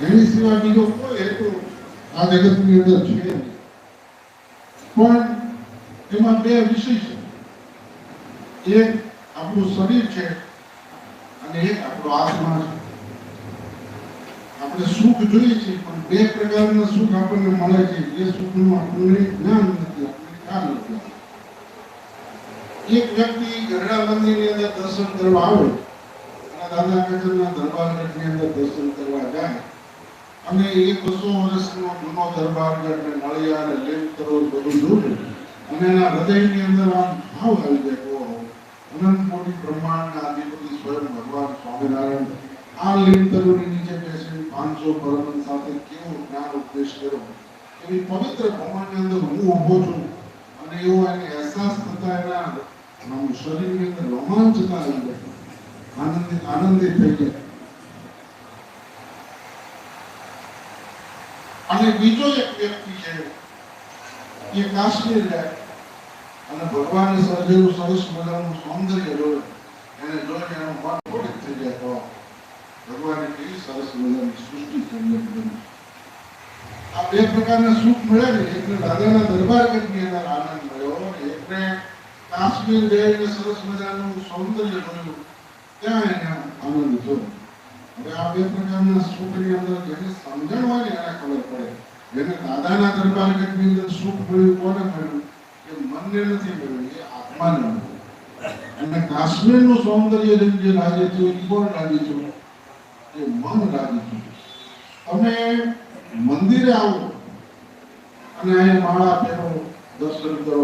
એની સિવાય બીજો કોઈ હેતુ આ જગતની અંદર છે નહીં. પણ એમાં બે વિષય છે. એક આપણું શરીર છે અને એક આપણો આત્મા છે. આપણે સુખ જોઈએ છીએ પણ બે પ્રકારના સુખ આપણને મળે છે. એ સુખનું આપણને જ્ઞાન નથી, આપણને ખ્યાલ નથી. એક વ્યક્તિ ગરડા મંદિરની અંદર દર્શન કરવા આવે અને દાદા કચરના દરબારની અંદર દર્શન કરવા જાય અને એ 200 વર્ષનો જૂનો દરબારગઢ ને નળિયા ને લેપતરો બધું જોયું અને એના હૃદયની અંદર આમ ભાવ આવી જાય કે ઓહો, અનંત કોટી બ્રહ્માંડના અધિપતિ સ્વયં ભગવાન સ્વામિનારાયણ આ લેપતરોની નીચે બેસીને 500 પરમહંસ સાથે કેવો જ્ઞાન ઉપદેશ કર્યો. એવી પવિત્ર ભવનની અંદર હું ઊભો છું અને એવો એને અહેસાસ થતા એના શરીરની અંદર રોમાંચતા આવી જાય, આનંદિત થઈ જાય. અને બીજો એક વ્યક્તિ છે એ કાશ્મીર જાય અને ભગવાને સર્જેલું સરસ મજાનું સૌંદર્ય જોયું. એને જોઈને એનું મન થોડીક થઈ જાય તો ભગવાને કેવી સરસ મજાની સૃષ્ટિ કરી. આ બે પ્રકારના સુખ મળે ને, એકને દાદાના દરબારગઢની અંદર આનંદ મળ્યો અને એકને કાશ્મીર જઈને સરસ મજાનું સૌંદર્ય જોયું, ત્યાં એને આનંદ થયો. હવે આ બે પ્રકારના સુખની અંદર જેને સમજણ હોય ને એને ખબર પડે. જેને દાદાના દરબારગઢની અંદર સુખ મળ્યું, કોને મળ્યું? એ મનને નથી મળ્યું, એ આત્માને મળ્યું. અને કાશ્મીરનું સૌંદર્ય જે રાજી થયું, એ કોણ રાજી થયું? એ મન રાજી થયું. તમે મંદિરે આવો અને અહીંયા માળા ફેરો, દર્શન કરો,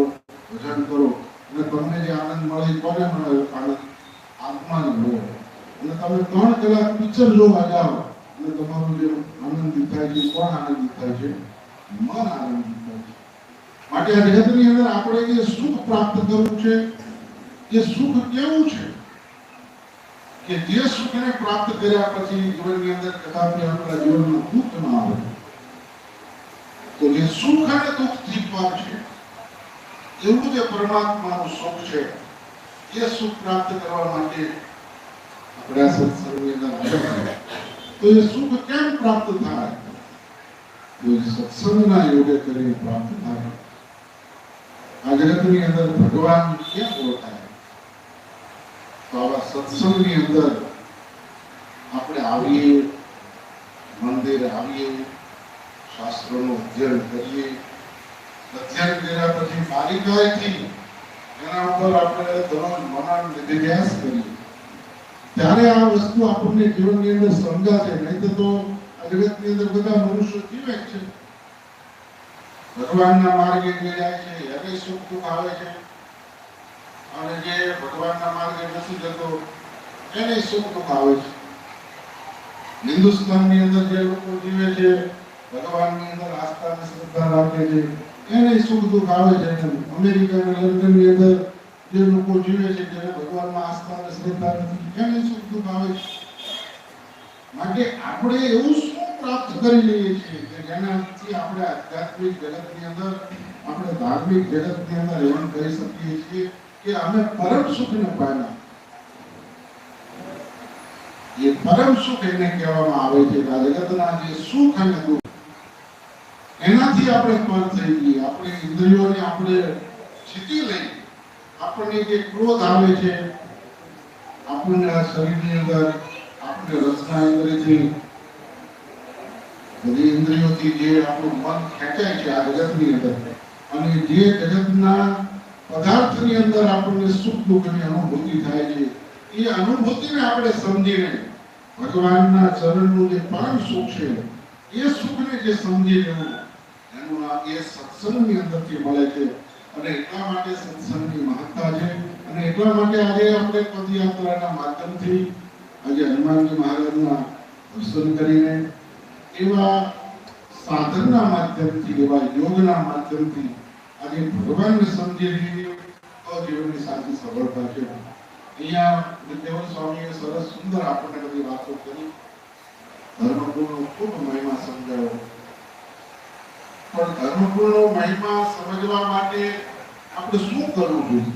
ભજન કરો અને તમને જે આનંદ મળે કોને મળે? આનંદ આત્માને મળે. અને તમે 3 કલાક પિક્ચર જોવા જાઓ અને તમારું જે આનંદિત થાય છે, કોણ આનંદિત થાય છે? મન આનંદિત થાય છે. માટે આ જગતની અંદર આપણે જે સુખ પ્રાપ્ત કરવું છે, એ સુખ કેવું છે કે જે સુખને પ્રાપ્ત કર્યા પછી જીવનની અંદર કદાપી આપણા જીવનમાં દુઃખ ન આવે. તો જે સુખ અને દુઃખથી પર છે એવું જે પરમાત્માનું સુખ છે, એ સુખ પ્રાપ્ત કરવા માટે આપણે આ સત્સંગની અંદર આવ્યા. તો એ સુખ કેમ પ્રાપ્ત થાય? તો એ સત્સંગના યોગે કરીને પ્રાપ્ત થાય. આ જગતની અંદર ભગવાન કેમ ઓળખાય? તો આવા સત્સંગની અંદર આપણે આવીએ, મંદિરે આવીએ, શાસ્ત્રોનું અધ્યયન કરીએ. અધ્યયન કર્યા પછી બારીકાઈથી એના ઉપર આપણે દરરોજ મનન નિધિધ્યાસ કરીએ, ત્યારે આ વસ્તુ આપણને જીવનની અંદર સમજાશે. નહીં તો આ જગતની અંદર બધા મનુષ્યો જીવે છે, ભગવાનના માર્ગે જાય છે, એને સુખ દુઃખ આવે છે, અને જે ભગવાનના માર્ગે નથી જતો એને સુખ દુઃખ આવે છે. હિન્દુસ્તાનની અંદર જે લોકો જીવે છે, ભગવાનની અંદર આસ્થા અને શ્રદ્ધા રાખે છે, એને સુખ દુઃખ આવે છે. અમેરિકા અને લંડનની અંદર જે લોકો જીવે છે, જેને ભગવાનમાં આસ્થા અને શ્રદ્ધા નથી, એને સુખ દુઃખ આવે છે. માટે આપણે એવું શું પ્રાપ્ત કરી લઈએ છીએ કે જેનાથી આપણે આધ્યાત્મિક જગતની અંદર, આપણે ધાર્મિક જગતની અંદર એમ કહી શકીએ છીએ કે અમે પરમ સુખને પામ્યા. એ પરમ સુખ એને કહેવામાં આવે છે. આ જગતના જે સુખ અને દુઃખ એનાથી આપણે પર થઈ ગઈએ. આપણી ઇન્દ્રિયોને આપણે જીતી લઈ. આપણને જે ક્રોધ આવે છે, આપણને આ શરીરની અંદર આપણે રસના ઇન્દ્રિયથી, બધી ઇન્દ્રિયોથી જે આપણું મન ખેંચાય છે આ જગતની અંદર, અને જે જગતના પદાર્થની અંદર આપણને સુખ દુઃખની અનુભૂતિ થાય છે, એ અનુભૂતિને આપણે સમજીને ભગવાનના ચરણનું જે પરમ સુખ છે, એ સુખને જે સમજી લેવું, એનું નામ એ સત્સંગની અંદરથી મળે છે. અને એટલા માટે સત્સંગની મહત્તા છે. અને એટલા માટે આજે આપણે પદયાત્રાના માધ્યમથી આજે હનુમાનજી મહારાજના દર્શન કરીને, એવા સાધનના માધ્યમથી, એવા યોગના માધ્યમથી આજે ભગવાનને સમજી લઈએ તો જીવનની સાચી સફળતા છે. અહીંયા વિદ્યાવન સ્વામીએ સરસ સુંદર આપણને બધી વાતો કરી, ધર્મગુણનો ખૂબ મહિમા સમજાવ્યો. પણ ધર્મગુણનો મહિમા સમજવા માટે આપણે શું કરવું જોઈએ?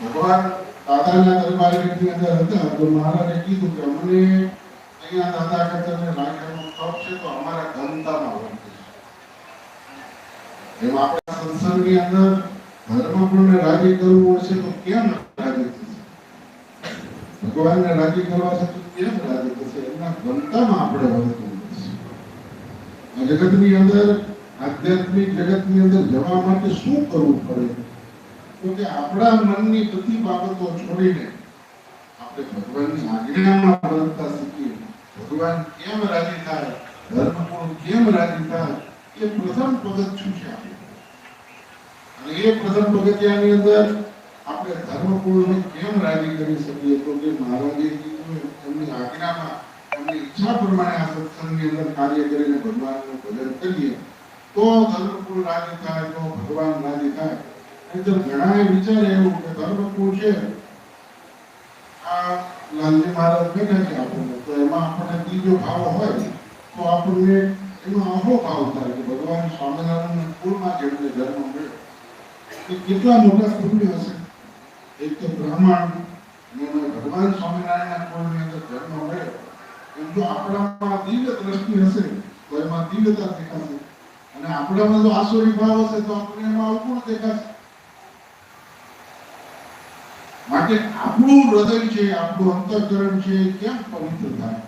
ભગવાન દાદાના દરબારની અંદર હતા તો મહારાજે કીધું કે અમને અહીંયા દાદા કરતા રાજાનો તપ છે તો અમારા ઘનતામાં હોય. એમ આપણા સંસારની અંદર ધર્મગુણને રાજી કરવું હશે તો કેમ રાજી થશે? ભગવાનને રાજી કરવા છે તો કેમ રાજી થશે? એમના ઘનતામાં આપણે વધવું પડશે. આ જગતની અંદર, આધ્યાત્મિક જગતની અંદર જવા માટે શું કરવું પડે? તો કે આપણા મનની બધી બાબતો છોડીને આપણે ભગવાનની આજ્ઞામાં વર્તતા શીખીએ. ભગવાન કેમ રાજી થાય, ધર્મકુળ કેમ રાજી થાય, એ પ્રથમ પગથિયું છે આપણું. અને એ પ્રથમ પગથિયાની અંદર આપણે ધર્મકુળને કેમ રાજી કરી શકીએ, તો કે મહારાજે કીધું એમની આજ્ઞામાં એમની ઈચ્છા પ્રમાણે આ સત્સંગની અંદર કાર્ય કરીને ભગવાનનું ભજન કરીએ તો ધર્મકુળ રાજી થાય, તો ભગવાન રાજી થાય. નહીંતર ઘણાએ વિચારે એવું કે ધર્મકુળ છે, આ લાલજી મહારાજ બેઠા છે આપણને, તો એમાં આપણને ત્રીજો ભાવ હોય તો આપણને એનો અહો ભાવ થાય કે ભગવાન સ્વામિનારાયણ કુળમાં જેમને જન્મ મળ્યો એ કેટલા મોટા પુણ્ય હશે. એક તો બ્રાહ્મણ અને ભગવાન સ્વામિનારાયણ કુળની અંદર જન્મ મળ્યો, એમ જો આપણામાં દિવ્ય દ્રષ્ટિ હશે તો એમાં દિવ્યતા દેખાશે, અને આપણામાં જો આસુરી ભાવ હશે તો આપણે એમાં અવગુણ દેખાશે. માટે આપણું હૃદય છે, આપણું અંતઃકરણ છે, કેમ પવિત્ર થાય,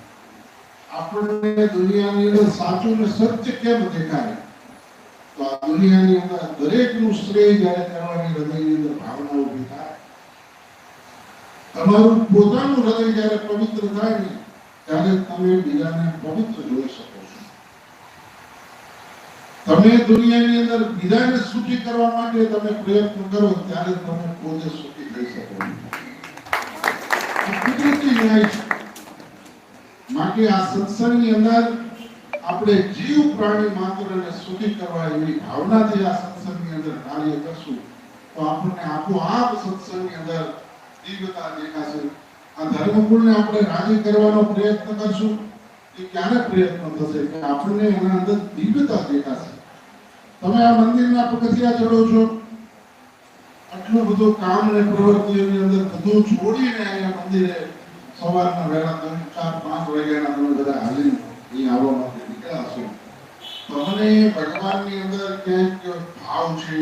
આપણને દુનિયાની અંદર સાચું ને સત્ય કેમ દેખાય, તો આ દુનિયાની અંદર દરેકનું શ્રેય જ્યારે કરવાની હૃદયની અંદર ભાવના ઊભી થાય, તમારું પોતાનું હૃદય જ્યારે પવિત્ર થાય ને ત્યારે તમે બીજાને પવિત્ર જોઈ શકો છો. તમે દુનિયાની અંદર બીજાને સુખી કરવા માટે તમે પ્રયત્ન કરો ત્યારે તમે પોતે સુખી થઈ શકો. કુદરતી ન્યાય છે. માટે આ સત્સંગની અંદર આપણે જીવ પ્રાણી માત્રને સુખી કરવા એવી ભાવનાથી આ સત્સંગની અંદર કાર્ય કરશું તો આપણને આપોઆપ સત્સંગની અંદર દિવ્યતા દેખાશે. આ ધર્મકુળને આપણે રાજી કરવાનો પ્રયત્ન કરશું એ ક્યારે પ્રયત્ન થશે કે આપણને એના અંદર દિવ્યતા દેખાશે. તમે આ મંદિરના પગથિયા ચડો છો, આટલું બધું કામ ને પ્રવૃત્તિઓની અંદર બધું છોડીને અહીંયા મંદિરે સવારના વહેલા 3, 4, 5 વાગ્યાના તમે બધા હાલીને અહીં આવવા માટે નીકળ્યા છો, તમને ભગવાનની અંદર ક્યાંક ભાવ છે,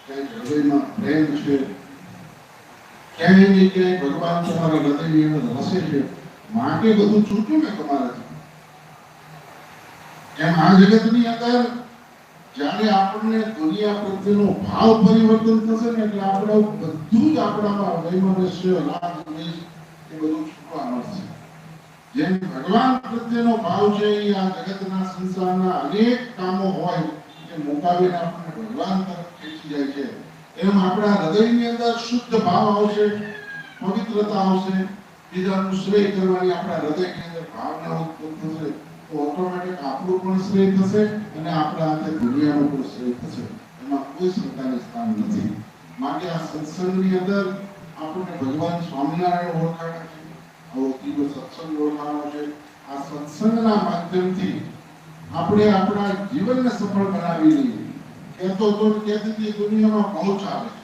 ક્યાંક હૃદયમાં પ્રેમ છે, ક્યાંય ને ક્યાંય ભગવાન તમારા હૃદયની અંદર વસે છે, માટે બધું છૂટ્યું ને તમારાથી. એમ આ જગતની અંદર જ્યારે આપણને દુનિયા પ્રત્યેનો ભાવ પરિવર્તન થશે ને એટલે આપણે બધું જ આપણામાં વૈમનસ્ય, રાગ, દ્વેષ એ બધું છૂટવા મળશે. જેમ ભગવાન પ્રત્યેનો ભાવ છે એ આ જગતના સંસારના અનેક કામો હોય એ મુકાવીને આપણને ભગવાન તરફ ખેંચી જાય છે, એમ આપણા હૃદયની અંદર શુદ્ધ ભાવ આવશે, પવિત્રતા આવશે, બીજાનું શ્રેય કરવાની આપણા હૃદયની અંદર ભાવના ઉત્પન્ન થશે તો ઓટોમેટિક આપણું પણ શ્રેય થશે અને આપણા હાથે દુનિયાનું પણ શ્રેય થશે. એમાં કોઈ શંકાને સ્થાન નથી. માટે આ સત્સંગની અંદર આપણને ભગવાન સ્વામિનારાયણ ઓળખાણા છે, આવો દિવ્ય સત્સંગ ઓળખાણો છે. આ સત્સંગના માધ્યમથી આપણે આપણા જીવનને સફળ બનાવી લઈએ. કહેતો તો કહેતી દુનિયામાં બહુ ચાલે છે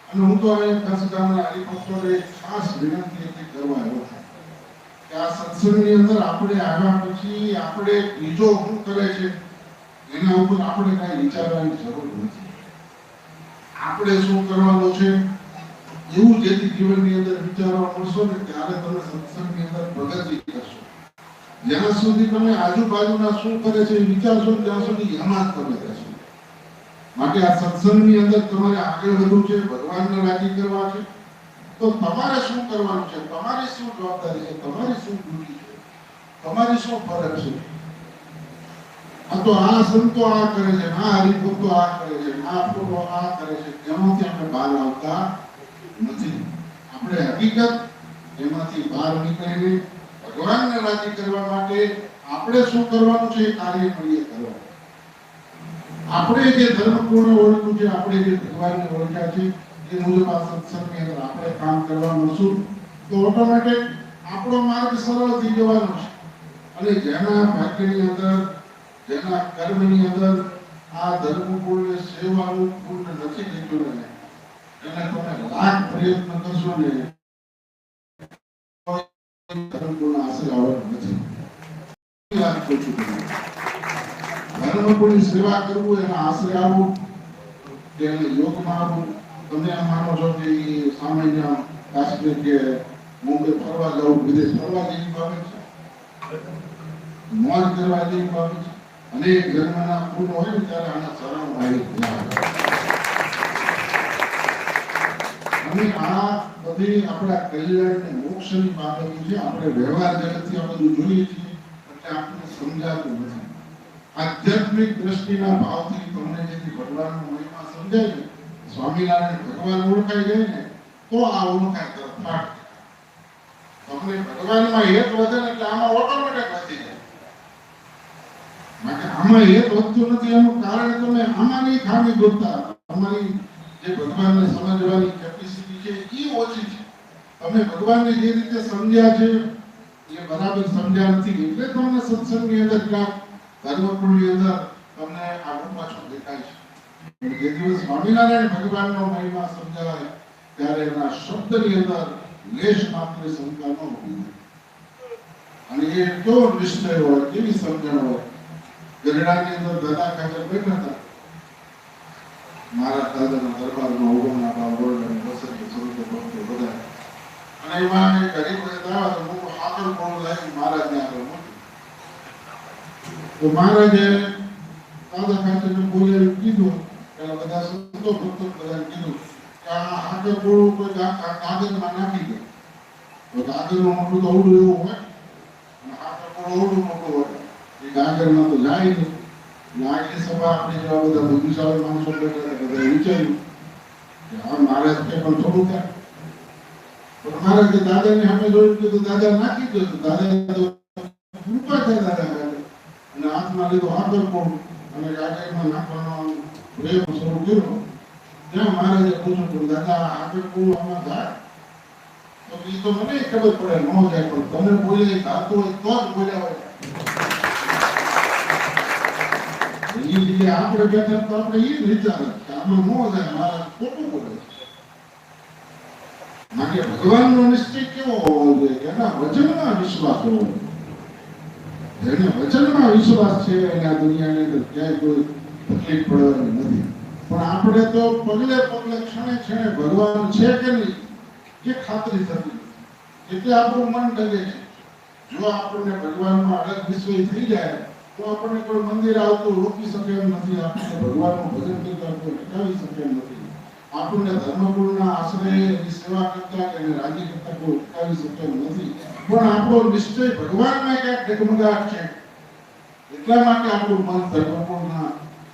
અને હું તો અહીંયા ખાસ ગામના હરિભક્તોને ખાસ વિનંતી કરવા આવ્યો છું કે આ સત્સંગની અંદર આપણે આવ્યા પછી આપણે બીજો શું કરે છે એના ઉપર આપણે કઈ વિચારવાની જરૂર નથી. આપણે શું કરવાનું છે એવું જેથી જીવનની અંદર વિચારવા મળશો ને ત્યારે તમે સત્સંગની અંદર પ્રગતિ કરશો. જ્યાં સુધી તમે આજુબાજુના શું કરે છે એ વિચારશો ત્યાં સુધી એમાં જ તમે રહેશો. માટે આ સત્સંગની અંદર તમારે આગળ વધવું છે, ભગવાનને રાજી કરવા છે, તો તમારે શું કરવાનું છે, તમારી શું જવાબદારી છે, તમારી શું ડ્યુટી છે, તમારી શું ફરજ છે. આ તો આ સંતો આ કરે છે, આ હરિભક્તો આ કરે છે, આ પૂર્વ આ કરે છે, એમાંથી આપણે બહાર આવતા નથી. આપણે હકીકત એમાંથી બહાર નીકળીને ભગવાનને રાજી કરવા માટે આપણે શું કરવાનું છે એ કાર્ય કરીએ કરવાનું. આપણે જે ધર્મપૂર્ણ ઓળખ્યું છે, આપણે જે ભગવાનને ઓળખ્યા છે એ મુજબ આ સત્સંગની અંદર આપણે કામ કરવા મળશું તો ઓટોમેટિક આપણો માર્ગ સરળ થઈ જવાનો છે. અને જેના ભાગ્યની અંદર, જેના કર્મની અંદર આ ધર્મપૂર્ણ સેવાનું પૂર્ણ નથી લીધું ને એને તમે લાખ પ્રયત્ન કરશો ને ધર્મપૂર્ણ આશરે આવવાનું નથી. વાત કરું છું ધર્મપૂર્ણ સેવા કરવું એના આશરે આવવું કે યોગમાં આવવું. તમે માનો છો કે સામાન્ય કાશ્મીર કે મુંબઈ ફરવા જવું, વિદેશ ફરવા જેવી બાબત છે, મોજ કરવા જેવી બાબત છે. અનેક જન્મના પૂર્ણ હોય ને ત્યારે આના ચરણ આવી અને આ બધી આપણા કલ્યાણ અને મોક્ષની બાબતો છે. આપણે વ્યવહાર જગતથી આ બધું જોઈએ છીએ એટલે આપણને સમજાતું નથી. આધ્યાત્મિક દ્રષ્ટિના ભાવથી તમને જેથી ભગવાનનો મહિમા સમજાય ને, સ્વામિનારાયણ ભગવાન ઓળખાઈ જાય ને, તો આ ઓળખાય તરફ તમને ભગવાનમાં હેત વધે ને એટલે આમાં ઓટોમેટિક વધી જાય. માટે આમાં હેત વધતું નથી એનું કારણ તમે આમાંની ખામી ગોતતા. તમારી જે ભગવાનને સમજવાની કેપેસિટી છે એ ઓછી છે. તમે ભગવાનને જે રીતે સમજ્યા છે એ બરાબર સમજ્યા નથી એટલે તમને સત્સંગની અંદર ક્યાંક ધર્મકુળની અંદર તમને આગળ પાછળ દેખાય છે. જે દિવસ સ્વામિનારાયણ ભગવાનનો મહિમા સમજાય ત્યારે એના શબ્દની અંદર લેશ માત્ર શંકા ન ઉભી થાય. અને એ કેવો નિશ્ચય હોય, કેવી સમજણ હોય. ગઢડાની અંદર દાદા ખાચર બેઠા હતા. મારા દાદાના દરબારમાં ઓગણના ભાવ બોલવાની વસંત સ્વરૂપે ભક્તો બધા. અને એમાં ગરીબ હતા તો મોટું હાકર કોણ લાવી મહારાજને આગળ મૂક્યું. તો મહારાજે દાદા ખાચરને બોલાવી કીધું, પેલા બધા સંતો ભક્તો બધાને કીધું કે આ હાકર કોળું કોઈ કાગળમાં નાખી દે. તો કાગળનું મોટું તો અવડું એવું હોય અને હાકર કોળું અવડું મોટું હોય. એ કાગળમાં તો જાય નહીં. આટલી સભા આપણે જેવા બધા બુદ્ધિશાળી માણસો બેઠા બધા વિચાર્યું કે હા મહારાજ કે પણ થોડું થાય. પણ મહારાજે દાદાને સામે જોયું કે દાદા નાખી દો. દાદા તો કૃપા છે દાદા અને હાથમાં લીધો હાકર કોળું અને કાગળમાં નાખવાનો પ્રયત્ન શરૂ કર્યો. ત્યાં મહારાજે પૂછ્યું દાદા હાકર કોળું આમાં થાય? તો એ તો મને ખબર પડે ન જાય પણ તમે બોલે ગાતું હોય તો જ બોલ્યા હોય. આપણે બેઠા તો આપણે એ જ વિચાર કે આમાં ન જાય મારા ખોટું બોલે. માટે ભગવાનનો નિશ્ચય કેવો હોવો જોઈએ કે એના વચનમાં વિશ્વાસ હોવો. જેને વચનમાં વિશ્વાસ છે એને આ દુનિયાની અંદર ક્યાંય કોઈ તકલીફ પડવાની નથી. પણ આપણે તો પગલે પગલે ક્ષણે ક્ષણે ભગવાન છે કે નહીં એ ખાતરી થતી નથી. એટલે આપણું મન ડગે છે. જો આપણને ભગવાનમાં અડગ વિશ્વાસ થઈ જાય તો આપણને કોઈ મંદિર આવતું રોકી શકે એમ નથી. આપણને ભગવાનનું ભજન કરતા કોઈ અટકાવી શકે એમ નથી. આપણને ધર્મગુરુના આશ્રય એની સેવા કરતા એને રાજી કરતા કોઈ અટકાવી શકે એમ નથી. પણ આપણો નિશ્ચય ભગવાનમાં ક્યાંક ડગમગાટ છે. એટલા માટે આપણું મન ધર્મગુરુના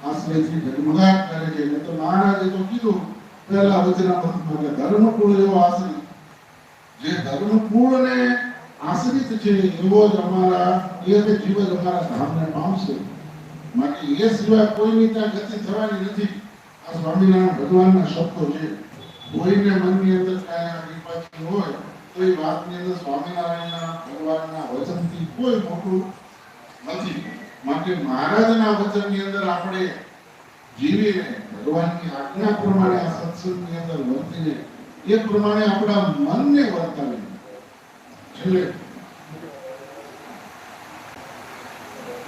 આશ્રયથી ડગમગાટ કરે છે. એટલે તો મહારાજે તો કીધું પહેલા વચનામૃતમાં કે ધર્મકુળ એવો આશ્રય જે ધર્મકુળને આશ્રિત છે એવો જ અમારા એ જીવ જ અમારા ધામને પામશે. માટે એ સિવાય કોઈની ત્યાં ગતિ થવાની નથી. આ સ્વામિનારાયણ ભગવાનના શબ્દો છે. કોઈને મનની અંદર કાંઈ વિપાચી હોય તો એ વાતની અંદર સ્વામિનારાયણના ભગવાનના વચનથી કોઈ મોટું નથી. માટે મહારાજના વચનની અંદર આપણે જીવીને ભગવાનની આજ્ઞા પ્રમાણે આ સત્સંગની અંદર વર્તીને એ પ્રમાણે આપણા મનને વર્તાવીને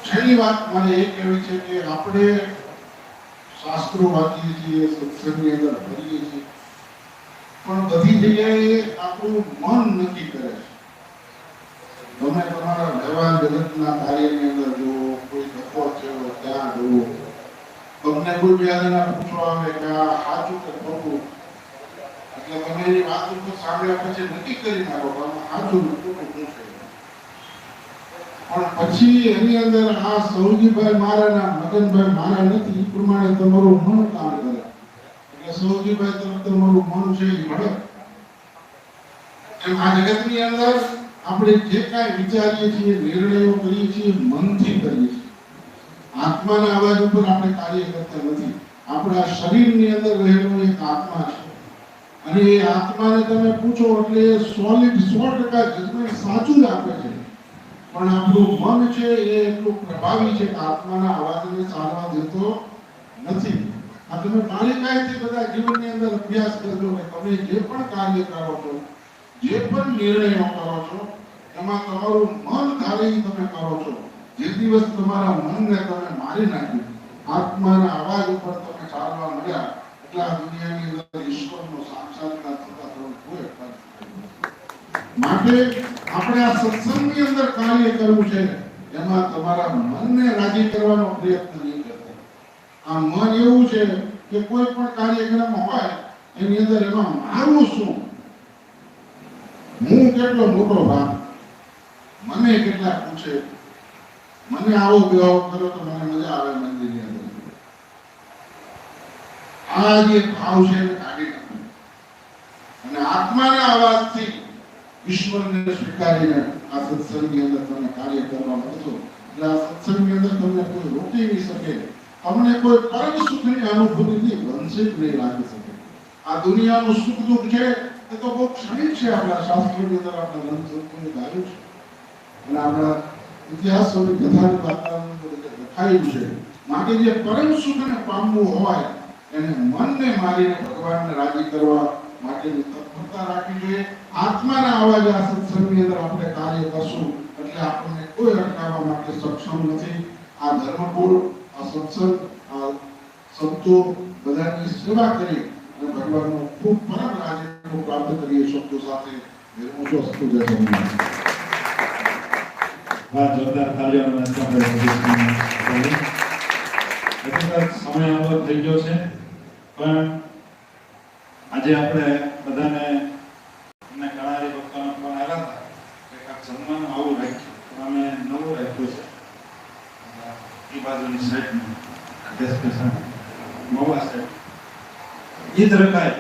છેલ્લી વાત મારે એ કહેવી છે કે આપણે શાસ્ત્રો વાંચીએ છીએ, સત્સંગની અંદર ભરીએ છીએ, પણ બધી જગ્યાએ આપણું મન નક્કી કરે છે. તમે તમારા વ્યવહાર જગતના કાર્યની અંદર જુઓ, કોઈ ધક્કો થયો ત્યાં જુઓ, તમને કોઈ બે જણા પૂછવા આવે કે આ સાચું કે ખોટું, એટલે તમે એની વાત ઉપર સાંભળ્યા પછી નક્કી કરી નાખો કે આમાં સાચું ખોટું શું છે. પણ પછી એની અંદર આ સૌજીભાઈ મારાના મગનભાઈ મારા નથી એ પ્રમાણે તમારું મન કામ કરે. એટલે સૌજીભાઈ તરફ તમારું મન છે એ મળે. એમ આ જગતની અંદર આપણે જે કાંઈ વિચારીએ છીએ, નિર્ણયો કરીએ છીએ, મનથી કરીએ છીએ. આત્માના અવાજ ઉપર આપણે કાર્ય કરતા નથી. આપણા શરીરની અંદર રહેલો એક આત્મા છે અને એ આત્માને તમે પૂછો એટલે સોલિડ 100% જજમેન્ટ સાચું જ આપે છે. પણ આપણું મન છે એ એટલું પ્રભાવી છે કે આત્માના અવાજને ચાલવા દેતો નથી. આ તમે બાળકાઈથી બધા જીવનની અંદર અભ્યાસ કરજો કે તમે જે પણ કાર્ય કરો છો, જે પણ નિર્ણયો કરો છો, એમાં તમારું મન ધારી તમે કરો છો. જે દિવસ તમારા મનને તમે મારી નાખ્યું, આત્માના અવાજ ઉપર તમે ચાલવા મળ્યા, એટલે આ દુનિયાની અંદર ઈશ્વરનો સાક્ષાત્કાર થતા તમને કોઈ અટકાવ નથી. માટે આપણે આ સત્સંગની અંદર કાર્ય કરવું છે. એમાં તમારા મનને રાજી કરવાનો પ્રયત્ન નહીં કરતા. આ મન એવું છે કે કોઈ પણ કાર્યક્રમ હોય એની અંદર એમાં મારું શું, હું કેટલો મોટો ભાગ, મને કેટલા પૂછે, મને આવો વિવાહ કરો તો મને મજા આવે મંદિરની અંદર. આ જે ભાવ છે એને કાઢી નાખો અને આત્માના અવાજથી ઈશ્વરને સ્વીકારીને આ સત્સંગની અંદર તમે કાર્ય કરવા માંગો. એટલે આ સત્સંગની અંદર તમને કોઈ રોકી નહીં શકે, તમને કોઈ પરમ સુખની અનુભૂતિથી વંચિત નહીં રાખી શકે. આ દુનિયાનું સુખ દુઃખ છે એ તો બહુ ક્ષણિક છે. આપણા શાસ્ત્રોની અંદર આપણા ગ્રંથોની ગાયું છે અને આપણા ઇતિહાસોની કથાની વાર્તાઓની અંદર લખાયું છે. માટે જે પરમ સુખને પામવું હોય એને મનને મારીને ભગવાનને રાજી કરવા માટેની તત્પરતા રાખવી જોઈએ. આત્માના અવાજે આ સત્સંગની અંદર આપણે કાર્ય કરશું એટલે આપણને કોઈ અટકાવવા માટે સક્ષમ નથી. આ ધર્મકુળ, આ સત્સંગ, આ સંતો બધાની સેવા કરી અને ભગવાનનો ખૂબ પરમ રાજીપો પ્રાપ્ત કરીએ શબ્દો સાથે વિરમું છું. જય સ્વામિનારાયણ. જોરદાર તાળીઓનો સમય અવરોધ થઈ ગયો છે, પણ આજે આપણે બધાને ઘણા ભક્તોનો ફોન આવ્યા હતા કે જમવાનું આવું રાખ્યું, અમે નવું રાખ્યું છે એ બાજુની સાઈડમાં મવા સાઈડ ઈદ રખાય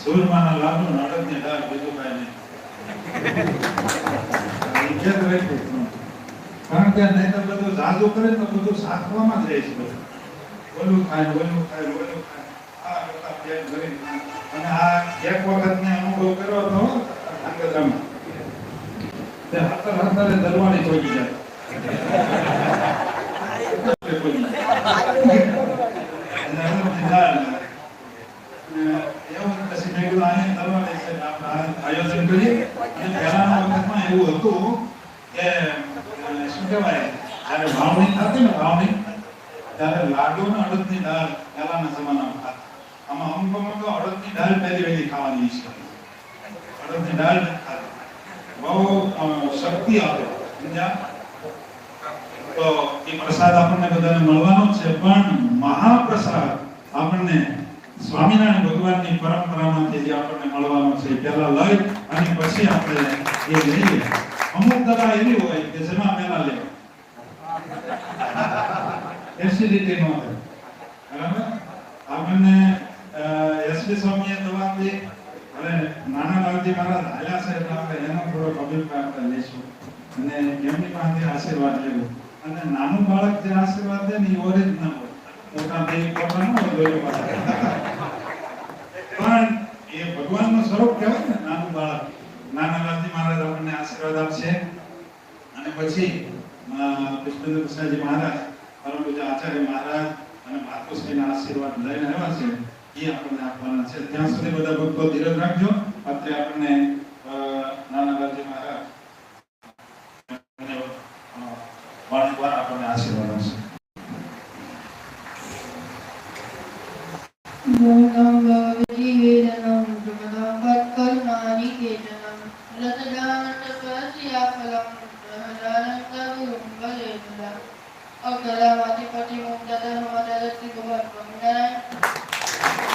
સૂરમાના લાડુ અડદની દાળ બીજું કાંઈ નહીં. કારણ કે નહીં તો બધું જાદુ કરે તો બધું સાખવામાં જ રહે છે. બધું ઓલું ખાય ઓલું ખાય ઓલું ખાય, આ કરતા પેટ ભરી. અને આ એક વખત ને અનુભવ કર્યો હતો અંગજામાં, તે હાથરે દરવાણી ચોકી જાય. આયોજન કરીએ અને પહેલાના વખતમાં એવું હતું કે શું કહેવાય, જ્યારે વાવણી થતી ને વાવણી ત્યારે લાડુ ને અડદની દાળ પહેલાના જમાનામાં ખાતા. આમાં અમુક તો અડદની દાળ પહેલી વહેલી ખાવાની છે. અડદની દાળ ખાતી બહુ શક્તિ આપે. તો એ પ્રસાદ આપણને બધાને મળવાનો છે, પણ મહાપ્રસાદ આપણને સ્વામિનારાયણ ભગવાનની પરંપરામાંથી જે આપણને મળવાનો છે પહેલા લઈ અને પછી આપણે એ લઈએ. અમુક દવા એવી હોય કે જેમાં પહેલા લે એસિડિટી નો થાય, બરાબર. આપણને એસડી સ્વામીએ દવા આપી, હવે નાના લાલજી મહારાજ હાલ્યા છે એટલે આપણે એનો થોડોક અભિપ્રાય આપણે લઈશું અને એમની પાસેથી આશીર્વાદ લેવું. અને નાનું બાળક જે આશીર્વાદ દે ને એ ઓરિજિનલ હોય, મોટા દેવી પોતાનો પણ એ ભગવાનનું સ્વરૂપ કહેવાય ને નાનું બાળક. નાના લાલજી મહારાજ આપણને આશીર્વાદ આપશે અને પછી કૃષ્ણદેવ પ્રસાદજી મહારાજ, પરમ પૂજ્ય આચાર્ય મહારાજ અને માતુશ્રીના આશીર્વાદ લઈને આવ્યા છે એ આપણને આપવાના છે. ત્યાં સુધી બધા ભક્તો ધીરજ રાખજો. અત્યારે આપણને નાના લાલજી મહારાજ વાણી દ્વારા આપણને આશીર્વાદ આપશે. Bhagam Bhagavati Vedanam Jagadam Vatkarnani Ketanam Latadanta Prasya Phalam Prahadananta Gurum Valedula Akalamati Pati Muktada Hamadalati Bhavat Paminai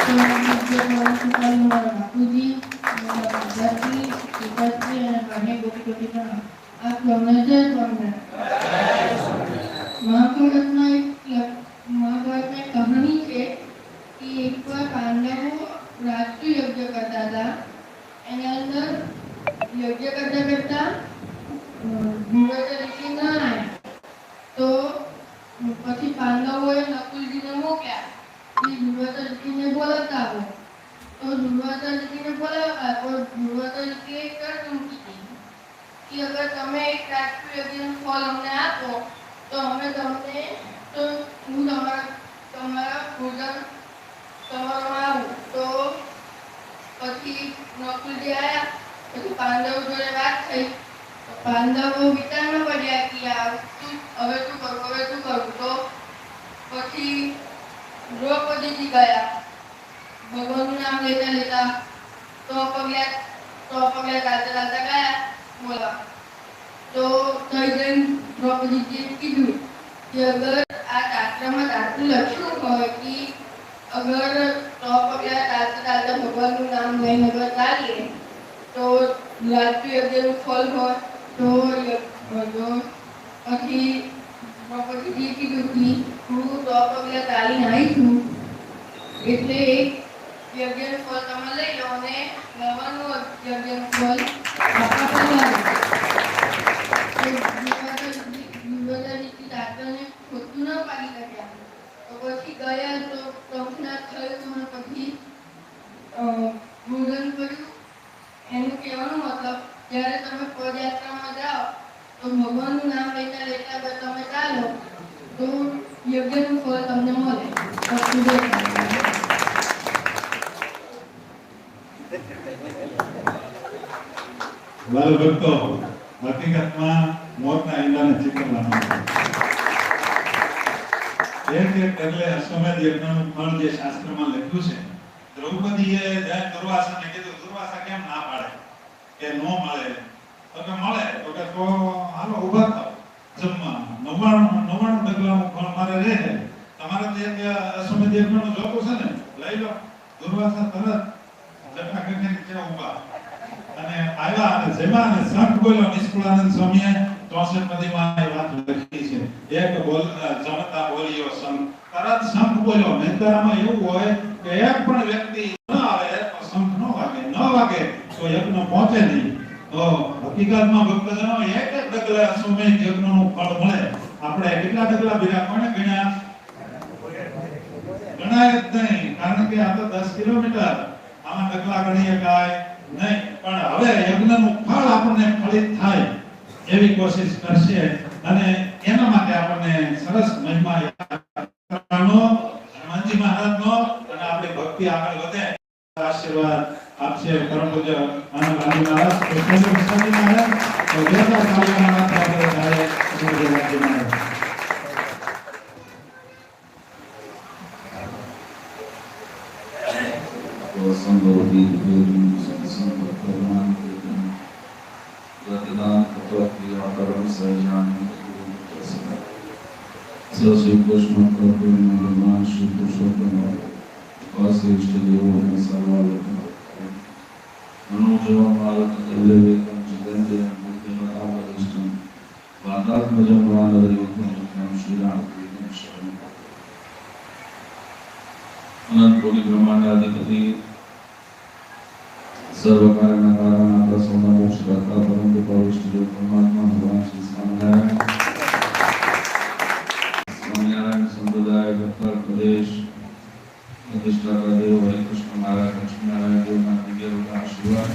Samajjana Sukal Marakuji Mudati Sukatri and Bhane Goti Goti Prana Aklamnaja Swamna Mahabharat में कहानी है कि एक बार पांडवों राष्ट्रीय यज्ञ करता था. एने अंदर यज्ञ करता करता ધ્રુવરાજ ઋષિ ન આવ્યા તો પછી પાંડવોએ નકુલજીને મોકલ્યા કે ધ્રુવરાજ ઋષિને બોલાવતા આવો. તો ધ્રુવરાજ ઋષિને બોલાવ્યા તો ધ્રુવરાજ ઋષિએ એક શરત મૂકી કે અગર તમે એક રાષ્ટ્રીય યજ્ઞનું ફળ અમને આપો તો અમે તમને તો હું તમારા ભોજન કરવામાં આવું. તો પછી નકુલજી આવ્યા, પછી પાંડવો જોડે વાત થઈ. પાંડવો વિચારમાં પડ્યા કે હવે શું કરું. તો પછી દ્રૌપદીજી ગયા, ભગવાનનું નામ લેતા લેતા તો પગલા ચાલતા ગયા બોલા. તો થઈ જઈને દ્રૌપદીજીએ કીધું કે અગર આ શાસ્ત્રમાં આટલું લખ્યું હોય કે અગર 100 પગલા ચાલતા ભગવાનનું નામ લઈને અગર ચાલીએ તો રાજ્ય યજ્ઞનું ફળ હોય તો પછી જે કીધું કે હું 100 પગલા ચાલીને આવી છું એટલે એક યજ્ઞનું ફળ તમે લઈ લો અને 99 યજ્ઞનું ફળ આપણા પરિવારને. દાદાને ખોટું ન પાડી શક્યા તો પછી ગયા તો કંસનાથ થયું અને પછી ભોજન કર્યું. એનું કહેવાનો મતલબ જ્યારે તમે પદયાત્રામાં જાઓ તો ભગવાનનું નામ લેતા લેતા તમે ચાલો તો યજ્ઞનું ફળ તમને મળે. વાલા ભક્તો, હકીકતમાં મોતના ઈંડાને ચીકવવાનો એક એટલે અશ્વમેધ યજ્ઞનું ફળ જે શાસ્ત્રમાં લખ્યું છે, દ્રૌપદીએ જ્યારે દુર્વાસાને કીધું, દુર્વાસા કેમ ના પાડે કે નો મળે? તો કે મળે તો કે તો હાલો ઊભા થાઓ જમવા. 99 ડગલાનું ફળ મારે રહે છે, તમારે તો એક અશ્વમેધ યજ્ઞનું જોતું છે ને, લઈ લો. દુર્વાસા તરત જટા કરીને ત્યાં ઊભા અને આવ્યા અને જેમાં અને શંખ બોલ્યો. નિષ્કુળાનંદ સ્વામીએ 64 પદીમાં એ વાત લખી છે. એક જમતા બોલ્યો શંખ, તરત શંખ બોલ્યો. મેંદરામાં એવું હોય કે એક પણ વ્યક્તિ ન આવે તો શંખ ન વાગે તો યજ્ઞ પહોંચે નહીં. તો હકીકતમાં ભક્તજનો એક ડગલે અશ્વમેધ યજ્ઞનું ફળ મળે. આપણે કેટલા ડગલા બીજા કોને ગણ્યા? ગણાય જ નહીં, કારણ કે આ તો 10 કિલોમીટર આમાં ડગલા ગણી શકાય નહીં. પણ હવે યજ્ઞનું ફળ આપણને ફલિત થાય એવી કોશિશ કરશે અને એના માટે આપણને સરસ મહિમા કરવાનો હનુમાનજી મહારાજનો અને આપણી ભક્તિ આગળ વધે આશીર્વાદ આપશે પરમ પૂજ્ય આનંદજી મહારાજ, કૃષ્ણજી મહારાજ, તો દેવતા કાળી મહારાજ આપણે જાય હનુમાનજી મહારાજ. संभवती संपर्कमान प्रतिदान प्रक्रिया कर्म सहजान श्री कृष्ण प्रभु भगवान श्री पुरुषोत्तम वासिष्ठ देव ने सर्वलोक मनोजव मालक दिव्यवेकम जितेंद्र बुद्धिमता वरिष्ठम वादात्मजम वानरयुक्तम श्री राम शरण अनंत कोटि ब्रह्मांडाधिपति सर्व कारण कारण आपका सोना मोक्ष करता परम कृपा विष्णु जो परमात्मा भगवान श्री स्वामीनारायण संप्रदाय उत्तर प्रदेश अधिष्ठाता देव हरि कृष्ण महाराज लक्ष्मीनारायण देव ना दिव्य आशीर्वाद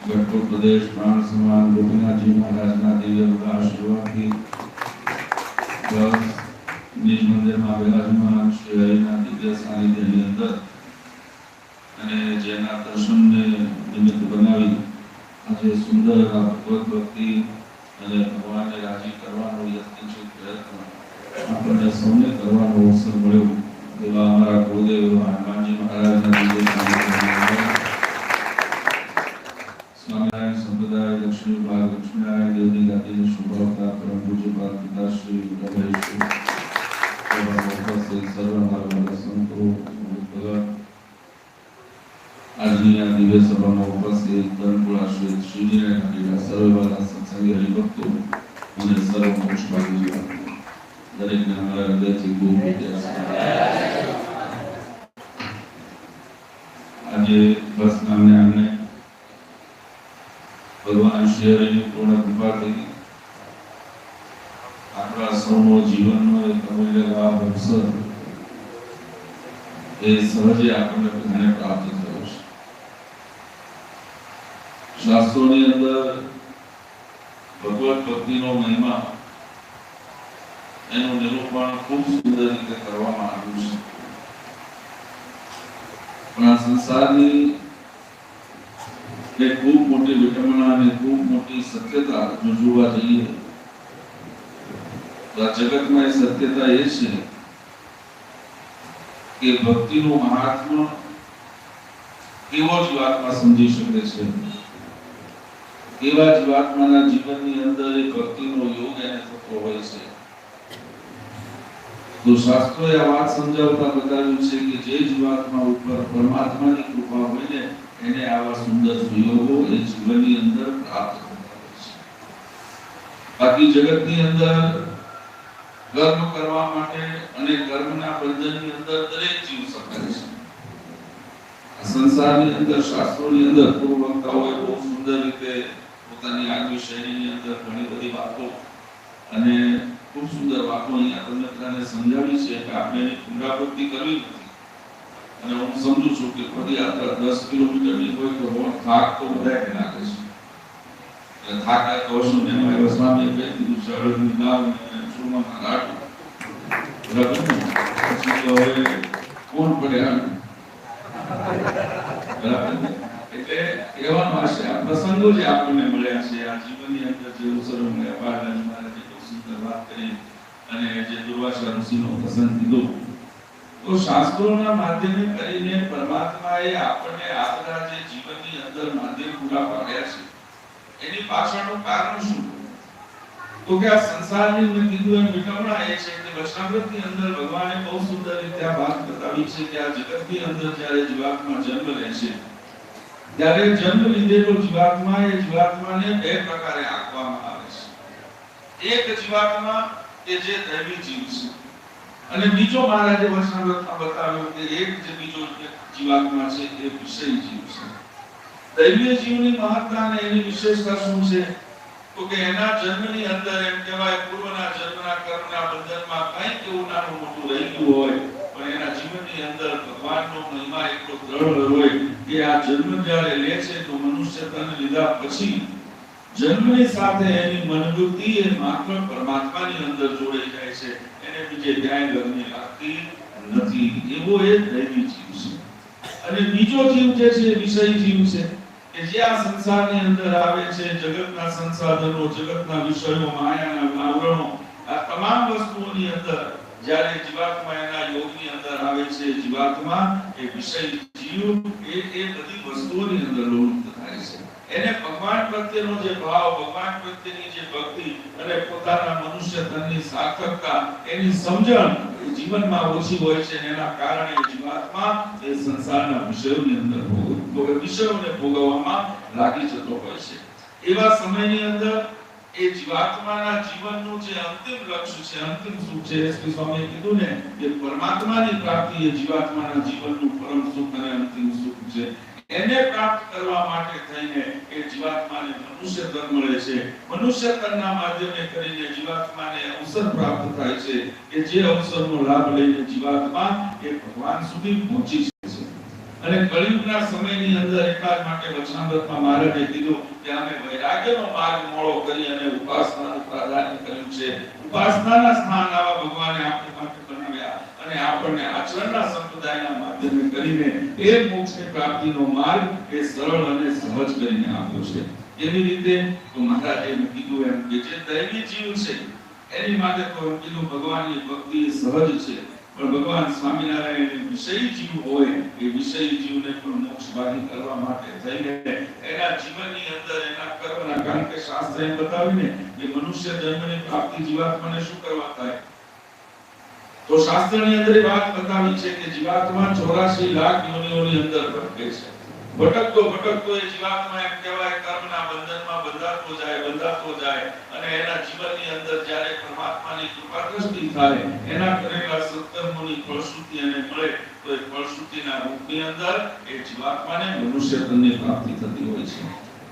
गढ़पुर प्रदेश प्राण समान गोपीनाथ जी महाराज ना दिव्य आशीर्वाद निज मंदिर में विराजमान श्री हरिना दिव्य सानिध्यની અંદર અને જેના દર્શનને નિમિત્ત બનાવી આજે સુંદર ભગવત ભક્તિ અને ભગવાનને રાજી કરવાનો યત્નશીલ પ્રયત્ન આપણને સૌને કરવાનો અવસર મળ્યો એવા અમારા ગુરુદેવ હનુમાનજી મહારાજના દિવ્ય સાનિધ્યમાં સ્વામિનારાયણ સંપ્રદાય દક્ષિણ વિભાગ લક્ષ્મીનારાયણ દેવની ગાદીને શુભાવતા પરમ પૂજ્યપાદ પિતાશ્રી ગણેશ सर्व हमारा संतो भगत આજની આ દિવ્ય સભામાં ઉપસ્થિત ધનપુર આશ્રિત શ્રીજીના સર્વવાળા સત્સંગી હરિભક્તો અને સર્વ મોક્ષભાગી દરેકને અમારા હૃદયથી ખૂબ આજે બસ નામને આમને ભગવાન શ્રી હરિની પૂર્ણ કૃપાથી આપણા સૌનો જીવનનો એક અમૂલ્ય લાભ અવસર એ સહજે આપણને બધાને પ્રાપ્ત થયો છે. શાસ્ત્રોની અંદર ભગવત ભક્તિનો મહિમા એનું નિરૂપણ ખૂબ સુંદર રીતે કરવામાં આવ્યું છે. પણ આ સંસારની એક ખૂબ મોટી વિટંબણા અને ખૂબ મોટી સત્યતા જો જોવા જઈએ તો આ જગતમાં એ સત્યતા એ છે કે ભક્તિનું મહાત્મ્ય કેવો જીવાત્મા સમજી શકે છે, એવા જીવાત્માના જીવનની અંદર એ ભક્તિનો યોગ એને થતો હોય છે. તો શાસ્ત્રોએ આ વાત સમજાવતા બતાવ્યું છે કે જે જીવાત્મા ઉપર પરમાત્માની કૃપા હોય ને એને આવા સુંદર સુયોગો એ જીવનની અંદર પ્રાપ્ત થતા હોય છે. બાકી જગતની અંદર કર્મ કરવા માટે અને કર્મના બંધનની અંદર દરેક જીવ સફળ છે. આ સંસારની અંદર શાસ્ત્રોની અંદર પૂર્વવક્તાઓએ બહુ સુંદર રીતે પોતાની આગવી શૈલીની અંદર ઘણી બધી વાતો અને ખૂબ સુંદર વાતો અહીંયા તમને બધાને સમજાવી છે કે આપણે એની પુનરાવૃત્તિ કરવી નથી. અને હું સમજુ છું કે પદયાત્રા 10 કિલોમીટરની હોય તો થાક તો બધાને લાગે છે. એટલે થાક આ કૌશલ ને મારા સ્વામીએ કહી દીધું શરણની ગાવ અને સુરમાના લાડુ. બરાબર ને? પછી તો હવે કોણ પડે આવે? બરાબર ને? એટલે કહેવાનો આશય આ પ્રસંગો જે આપણને મળ્યા છે આ જીવનની અંદર જે અવસરો મળ્યા બાળરાજ મહારાજે બહુ સુંદર વાત કરી અને જે દુર્વાસા ઋષિનો પ્રસંગ કીધો તો શાસ્ત્રોના માધ્યમે કરીને પરમાત્માએ આપણને આપણા જે જીવનની અંદર માધ્યમ પૂરા પાડ્યા છે એની પાછળનું કારણ શું? તો કે આ સંસારની મેં કીધું એમ વિટમણા એ છે કે વચનામૃતની અંદર ભગવાને બહુ સુંદર રીતે આ વાત બતાવી છે કે આ જગતની અંદર જ્યારે જીવાત્મા જન્મ લે છે ત્યારે જન્મ લીધેલો જીવાત્મા એ જીવાત્માને બે પ્રકારે આંકવામાં આવે છે. એક જીવાત્મા કે જે દૈવી જીવ છે અને બીજો મહારાજે વચનામૃતમાં બતાવ્યો કે એક જે બીજો જીવાત્મા છે એ વિષય જીવ છે. દૈવી જીવની મહત્તા અને એની વિશેષતા શું છે? તો કે એના જન્મની અંદર એમ કહેવાય પૂર્વના જન્મના કર્મના બંધનમાં કંઈક એવું નાનું મોટું રહી ગયું હોય પણ એના જીવનની અંદર ભગવાનનો મહિમા એટલો દ્રઢ હોય કે આ જન્મ જ્યારે લે છે તો મનુષ્ય તન લીધા પછી જન્મની સાથે એની મનોવૃત્તિ એ માત્ર પરમાત્માની અંદર જોડાઈ જાય છે. એને બીજે ક્યાંય ગરમી લાગતી નથી. એવો એ દૈવી જીવ છે. અને બીજો જીવ જે છે વિષય જીવ છે કે જે આ સંસારની અંદર આવે છે જગતના સંસાધનો જગતના વિષયો માયાના આવરણો આ તમામ વસ્તુઓની અંદર જ્યારે જીવાત્મા એના યોગની અંદર આવે છે જીવાત્મા એ વિષય જીવ એ બધી વસ્તુઓની અંદર લુપ્ત થાય છે. એને ભગવાન પ્રત્યેનો જે ભાવ ભગવાન પ્રત્યેની જે ભક્તિ અને પોતાના મનુષ્ય તનની સાર્થકતા એની સમજણ જીવનમાં ઓછી હોય છે અને એના કારણે જીવાત્મા એ સંસારના વિષયોની અંદર વિષયોને ભોગવવામાં લાગી જતો હોય છે. એવા સમયની અંદર એ જીવાત્માના જીવનનું જે અંતિમ લક્ષ્ય છે અંતિમ સુખ છે શ્રી સ્વામીએ કીધું ને કે પરમાત્માની પ્રાપ્તિ એ જીવાત્માના જીવનનું પરમ સુખ અને અંતિમ સુખ છે. એને પ્રાપ્ત કરવા માટે થઈને એ જીવાત્માને મનુષ્ય તન મળે છે. મનુષ્ય તનના માધ્યમે કરીને જીવાત્માને અવસર પ્રાપ્ત થાય છે કે જે અવસરનો લાભ લઈને જીવાત્મા એ ભગવાન સુધી પહોંચી શકે છે. અને કળિયુગના સમયની અંદર એટલા જ માટે વચનામૃતમાં મહારાજે કીધું કે અમે વૈરાગ્યનો માર્ગ મોળો કરી અને ઉપાસનાનું પ્રાધાન્ય કર્યું છે. ઉપાસનાના સ્થાન આવા ભગવાને આપણી માટે બનાવ્યા અને આપણને આચરણના સંપ્રદાયના માધ્યમે કરીને એ મોક્ષની પ્રાપ્તિનો માર્ગ એ સરળ અને સહજ કરીને આપ્યો છે. એવી રીતે તો મહારાજે કીધું એમ કે જે દૈવી જીવ છે એની માટે તો કીધું ભગવાનની ભક્તિ સહજ છે પણ ભગવાન સ્વામિનારાયણ વિષય જીવ હોય એ વિષય જીવને પણ મોક્ષવાદી કરવા માટે થઈને એના જીવનની અંદર એના કર્મના કારણ કે શાસ્ત્રએ બતાવીને કે મનુષ્ય જન્મની પ્રાપ્તિ જીવાત્માને શું કરવા થાય તો શાસ્ત્રની અંદર એ વાત બતાવી છે કે જીવાત્મા 84 લાખ યોનિઓની અંદર ભટકે છે. ભટકતો એ જીવાત્મા એમ કહેવાય કર્મના બંધનમાં બંધાતો જાય અને એના જીવનની અંદર જ્યારે પરમાત્માની કૃપા દ્રષ્ટિ થાય એના કરેલા સત્કર્મોની ફળશ્રુતિ એને મળે તો એ ફળશ્રુતિના રૂપની અંદર એ જીવાત્માને મનુષ્ય તનની પ્રાપ્તિ થતી હોય છે.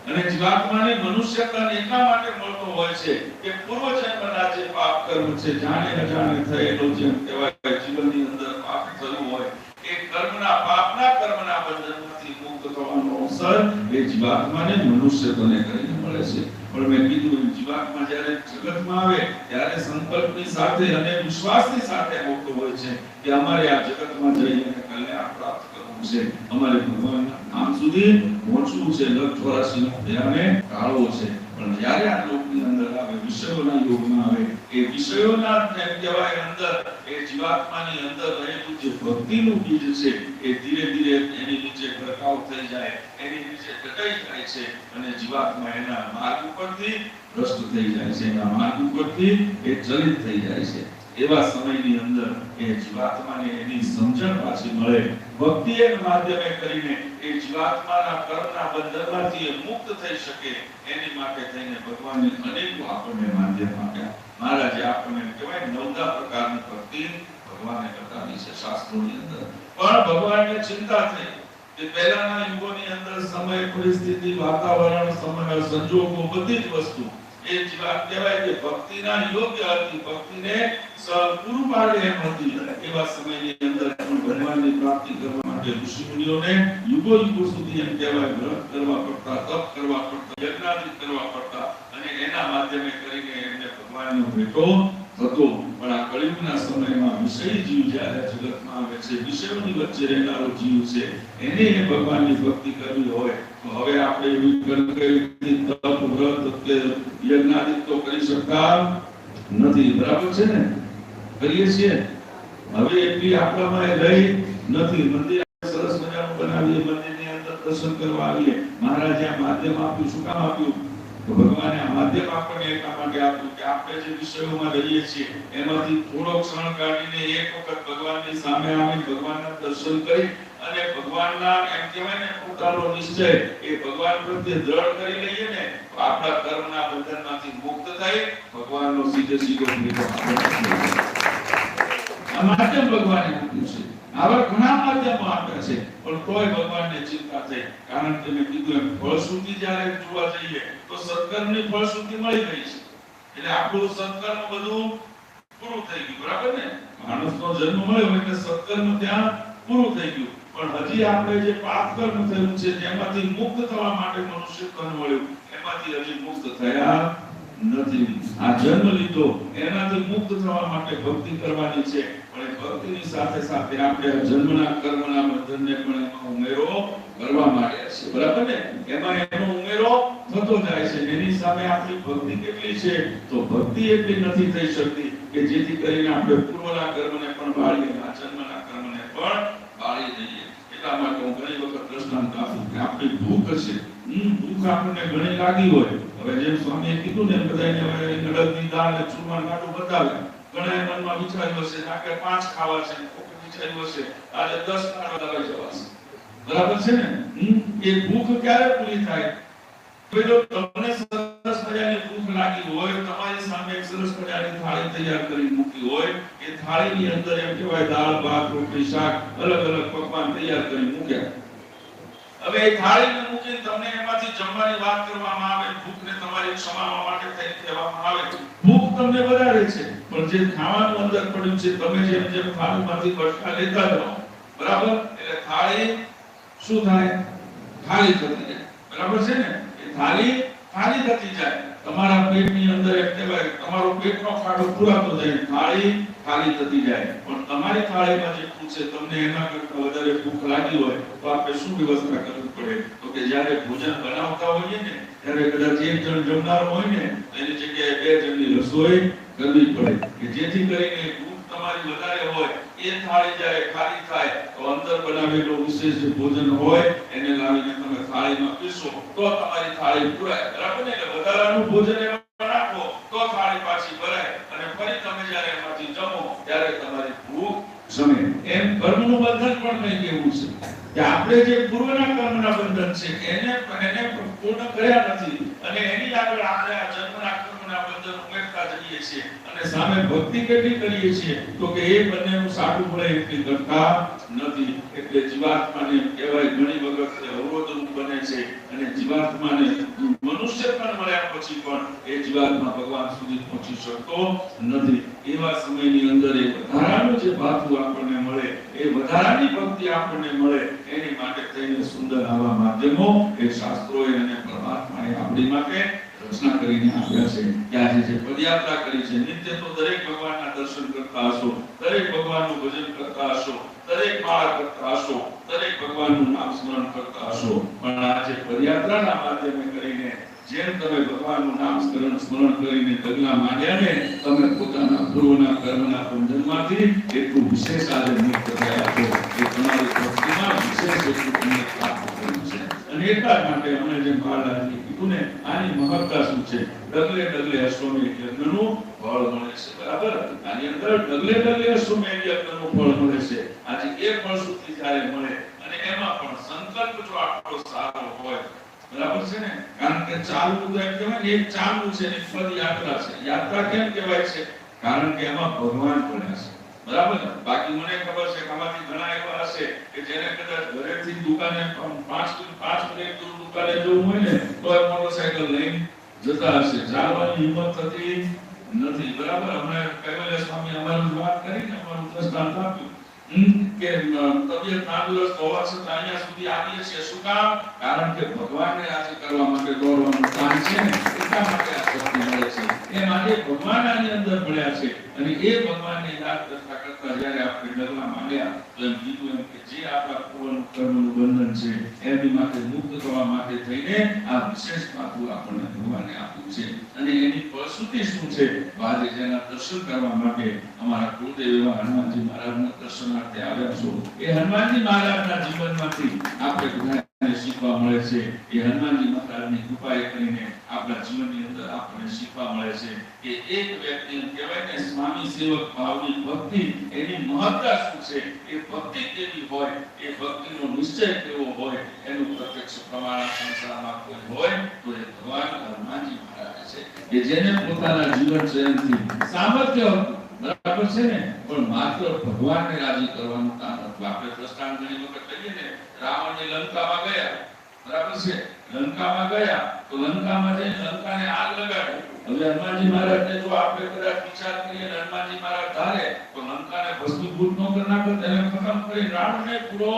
અને જીવાત્માને મનુષ્ય તન એટલા માટે મળતો હોય છે કે પૂર્વ જન્મના જે પાપ કર્મ છે જાણે અજાણે થયેલો જેમ કહેવાય જીવનની અંદર પાપ થયું હોય એ કર્મના બંધનમાંથી મુક્ત થવાનો અવસર એ જીવાત્માને મનુષ્ય તને કરીને મળે છે. પણ મેં કીધું જીવાત્મા જ્યારે જગતમાં આવે ત્યારે સંકલ્પની સાથે અને વિશ્વાસની સાથે આવતો હોય છે કે અમારે આ જગતમાં જઈને કલ્યાણ પ્રાપ્ત કરવું છે. અમારે ભગવાનના નામ સુધી પહોંચવું છે. લખ 84 નો ધ્યાને ટાળવો છે. પણ જ્યારે આ લોકની અંદર આવે વિષયોના યોગમાં આવે એ વિષયોના જેમ કહેવાય અંદર એ જીવાત્માની અંદર રહેલું જે ભક્તિનું બીજ છે એ ધીરે ધીરે એની નીચે ભડકાવ થઈ જાય એની નીચે ઘટાઈ જાય છે અને જીવાત્મા એના માર્ગ ઉપરથી ભ્રષ્ટ થઈ જાય છે. એના માર્ગ ઉપરથી એ ચલિત થઈ જાય છે. એવા સમયની અંદર એ જીવાત્માને એની સમજણ પાછી મળે, ભક્તિ એના માધ્યમે કરીને એ જીવાત્માના કર્મના બંધનમાંથી એ મુક્ત થઈ શકે, એની માટે થઈને ભગવાને અનેક આપણને માધ્યમ આપ્યા. મહારાજે આપણને કહેવાય 9 પ્રકારની ભક્તિ ભગવાને બતાવી છે શાસ્ત્રોની અંદર. પણ ભગવાનને ચિંતા થઈ કે પહેલાના યુગોની અંદર સમય, પરિસ્થિતિ, વાતાવરણ, સમય, સંજોગો, બધી જ વસ્તુ એ જીવાત કહેવાય કે ભક્તિના યોગ્ય હતી, ભક્તિને પૂરું પાડે એમ હતી. એવા સમયની અંદર ભગવાનની પ્રાપ્તિ કરવા માટે ઋષિ મુનિઓને યુગો યુગો સુધી એમ કહેવાય વ્રત કરવા પડતા, તપ કરવા પડતા, યજ્ઞાદિ કરવા પડતા, અને એના માધ્યમે કરીને એમને ભગવાનનો ભેટો થતો. પણ આ કળિયુગના સમયમાં વિષય જીવ જ્યારે જગતમાં આવે છે, વિષયોની વચ્ચે રહેનારો જીવ છે, એને ભગવાનની ભક્તિ કરવી હોય તો હવે આપણે એવી તપ, વ્રત કે યજ્ઞાદિ તો કરી શકતા નથી. બરાબર છે ને? કરીએ છીએ. હવે એટલી આપણામાં રહી નથી. મંદિર સરસ મજાનું બનાવીએ, મંદિરની અંદર દર્શન કરવા આવીએ. મહારાજે આ માધ્યમ આપ્યું. શું કામ આપ્યું? તો ભગવાને આ માધ્યમ આપણને એટલા માટે આપ્યું કે આપણે જે વિષયોમાં રહીએ છીએ એમાંથી થોડો ક્ષણ કાઢીને એક વખત ભગવાનની સામે આવીને ભગવાનના દર્શન કરી અને ભગવાનના એમ કહેવાય ને પોતાનો નિશ્ચય એ ભગવાન પ્રત્યે દ્રઢ કરી લઈએ ને તો આપણા કર્મના બંધનમાંથી મુક્ત થઈ ભગવાનનો સીધો ભેટો આ માધ્યમ ભગવાને આપ્યું છે. આવા ઘણા માધ્યમો આપ્યા છે, પણ તોય ભગવાનને ચિંતા થઈ. કારણ કે મેં કીધું એમ ફળશ્રુતિ જ્યારે જોવા જઈએ તો સત્કર્મની ફળશ્રુતિ મળી ગઈ છે. એટલે આપણું સત્કર્મ બધું પૂરું થઈ ગયું. બરાબર ને? માણસનો જન્મ મળ્યો એટલે સત્કર્મ ત્યાં પૂરું થઈ ગયું. પણ હજી આપણે જે પાપ કર્મ થયું છે તેમાંથી મુક્ત થવા માટે મનુષ્ય કર્મ મળ્યું, એમાંથી હજી મુક્ત થયા નથી. આ જન્મ લીધો એનાથી મુક્ત થવા માટે ભક્તિ કરવાની છે. પણ એ ભક્તિની સાથે સાથે આપણે આ જન્મના કર્મના બંધનને પણ એમાં ઉમેરો કરવા માંડ્યા છે. બરાબર ને? એમાં એનો ઉમેરો થતો જાય છે. એની સામે આપણી ભક્તિ કેટલી છે? તો ભક્તિ એટલી નથી થઈ શકતી કે જેથી કરીને આપણે પૂર્વના કર્મને પણ બાળીએ, આ જન્મના કર્મને પણ બાળી દઈએ. એટલા માટે હું ઘણી વખત દ્રષ્ટાંત આપું કે આપણી ભૂખ છે, ભૂખ આપણને ઘણી લાગી હોય. હવે જેમ સ્વામીએ કીધું ને બધાને હવે અડદની દાળ અને ચૂરમાનું કાઢું બતાવે. ઘણા મનમાં વિચાર્યું હશે કે 5 ખાવા છે, કોકે વિચાર્યું હશે આજે 10 ખાવા દવાઈ જવાશે. બરાબર છે ને? એ ભૂખ ક્યારે પૂરી થાય? જો તમને સરસ મજાની ભૂખ લાગી હોય, તમારી સામે એક સરસ મજાની થાળી તૈયાર કરી મૂકી હોય, એ થાળીની અંદર એમ કહેવાય દાળ, ભાત, રોટલી, શાક, અલગ અલગ પકવાન તૈયાર કરી મૂક્યા. હવે એ થાળીને મૂકીને તમને એમાંથી જમવાની વાત કરવામાં આવે, ભૂખને તમારી ક્ષમાવા માટે થઈ કહેવામાં આવે. ભૂખ તમને વધારે છે, પણ જે ખાવાનું અંદર પડ્યું છે તમે જેમ જેમ થાળીમાંથી બટકા લેતા જાઓ, બરાબર, એટલે થાળી શું થાય? ખાલી થતી જાય. બરાબર છે ને? એ થાળી ખાલી થતી જાય. તમારા પેટની અંદર એમ કહેવાય તમારો પેટનો ખાડો પૂરાતો જાય, થાળી ખાલી થતી જાય. પણ તમારી થાળીમાં જેટલું છે તમને એના કરતાં વધારે ભૂખ લાગી હોય તો આપણે શું વ્યવસ્થા કરવી પડે? તો કે જ્યારે ભોજન બનાવતા હોઈએ ને ત્યારે કદાચ એક જણ જમનાર હોય ને એની જગ્યાએ 2 જણની રસોઈ કરવી પડે કે જેથી કરીને ભૂખ તમારી વધારે હોય એ થાળી જ્યારે ખાલી થાય તો અંદર બનાવેલો વિશેષ ભોજન હોય એને લાવીને તમે થાળીમાં પીરસો તો તમારી થાળી પૂરાય. બરાબર ને? એટલે વધારાનું ભોજન એમાં રાખો તો થાળી પાછી ભરાય અને ફરી તમે જ્યારે એમાંથી જમો ત્યારે તમારી ભૂખ શમે. એમ કર્મનું બંધન પણ કંઈક એવું છે કે આપણે જે પૂર્વના કર્મના બંધન છે એને પૂર્ણ કર્યા નથી અને એની આગળ આપણે આ જન્મના કર્મના બંધન ઉમેરતા જઈએ છીએ અને સામે ભક્તિ કેટલી કરીએ છીએ તો કે એ બંનેનું સાટું પડે એટલી કરતા નથી. એટલે જીવાત્માને કહેવાય ઘણી વખત અવરોધરૂપ બને છે અને જીવાત્માને મનુષ્ય પણ મળ્યા પછી પણ એ જીવાત્મા ભગવાન સુધી પહોંચી શકતો નથી. એવા સમયની અંદર એ વધારાનું જે ભાથું આપણને મળે, એ વધારાની ભક્તિ આપણને મળે, એની માટે થઈને સુંદર આવા માધ્યમો એ શાસ્ત્રોએ અને પરમાત્માએ આપણી માટે રચના કરીને આપ્યા છે. કે આજે જે પદયાત્રા કરી છે, નિત્ય તો દરેક ભગવાનના દર્શન કરતા હશો, દરેક ભગવાનનું ભજન કરતા હશો, દરેક માળા કરતા હશો, દરેક ભગવાનનું નામ સ્મરણ કરતા હશો, પણ આજે પદયાત્રાના માધ્યમે કરીને જેમ તમે ભગવાનનું નામ સ્મરણ કરીને ડગલા માંડ્યા ને તમે પોતાના પૂર્વના કર્મના બંધનમાંથી એટલું વિશેષ આજે મુક્ત થયા છો. એ તમારી ભક્તિમાં વિશેષ એટલું પુણ્ય પ્રાપ્ત કર્યું છે. અને એટલા જ માટે અમે જે મહારાજે કીધું ને આની મહત્તા શું છે? ડગલે ડગલે અશ્વમેધ યજ્ઞનું ફળ મળે છે. બરાબર? આની અંદર અશ્વમેધ યજ્ઞનું ફળ મળે છે. આજે એ ફળ સુધી જ્યારે મળે અને એમાં પણ સંકલ્પ જો આપણો સારો હોય, બરાબર છે ને, કારણ કે ચાલવું તો એમ કહેવાય ને, એક ચાલવું છે ને પદ યાત્રા છે. યાત્રા કેમ કહેવાય છે? કારણ કે એમાં ભગવાન પડ્યા છે, બરાબર ને. બાકી મને ખબર છે કે આમાંથી ઘણા એવા હશે કે જેને કદાચ ઘરેથી દુકાને 5 મિનિટ દૂર દુકાને જવું હોય ને તો એ મોટરસાઇકલ લઈને જતા હશે, ચાલવાની હિંમત થતી નથી, બરાબર. હમણાં કૈવલ્ય સ્વામી અમારી વાત કરીને અમારું દ્રષ્ટાંત આપ્યું કે તબિયત નાદુરસ્ત હોવા છતાં અહીંયા સુધી આવીએ છીએ. શું કામ? કારણ કે ભગવાનને રાજી કરવા માટે દોડવાનું કામ છે ને, એટલા માટે આ શક્તિ મળે છે. એ માટે ભગવાન આની અંદર મળ્યા છે અને એ ભગવાનને યાદ કરતા કરતા જ્યારે આપણે ડગલા માંડ્યા તો એમ કીધું એમ કે જે આપણા પૂર્વનું કર્મનું બંધન છે એની માટે મુક્ત થવા માટે થઈને આ વિશેષ પાતું આપણને ભગવાને આપ્યું છે. અને એની ફળશ્રુતિ શું છે? આજે જેના દર્શન કરવા માટે અમારા કુળદેવ એવા હનુમાનજી મહારાજના દર્શનાર્થે આવ્યા છો, એ હનુમાનજી મહારાજના જીવનમાંથી આપણે બધાને શીખવા મળે છે. એ હનુમાનજી મહારાજની કૃપાએ કરીને આપણા જીવનની અંદર આપણને શીખવા મળે છે કે એક વ્યક્તિ કહેવાય ને સ્વામી સેવક ભાવની ભક્તિ, એની મહત્તા શું છે, એ ભક્તિ કેવી હોય, એ ભક્તિનો નિશ્ચય કેવો હોય, એનું પ્રત્યક્ષ પ્રમાણ સંસારમાં કોઈ હોય તો એ ભગવાન હનુમાનજી મહારાજ છે કે જેને પોતાના જીવન શૈલીથી સામર્થ્ય હતું, બરાબર છે ને, પણ માત્ર ભગવાનને રાજી કરવાનું કામ હતું. આપણે દ્રષ્ટાંત ઘણી વખત કહીએ ને, રાવણને લંકામાં ગયા, બરાબર છે, લંકામાં ગયા તો લંકામાં જઈને લંકાને આગ લગાડી. હવે હનુમાનજી મહારાજને જો આપણે કદાચ વિચાર કરીએ ને હનુમાનજી મહારાજ ધારે તો લંકાને ભસ્મીભૂત ન કરી નાખે, તેને ખતમ કરી રાવણને પૂરો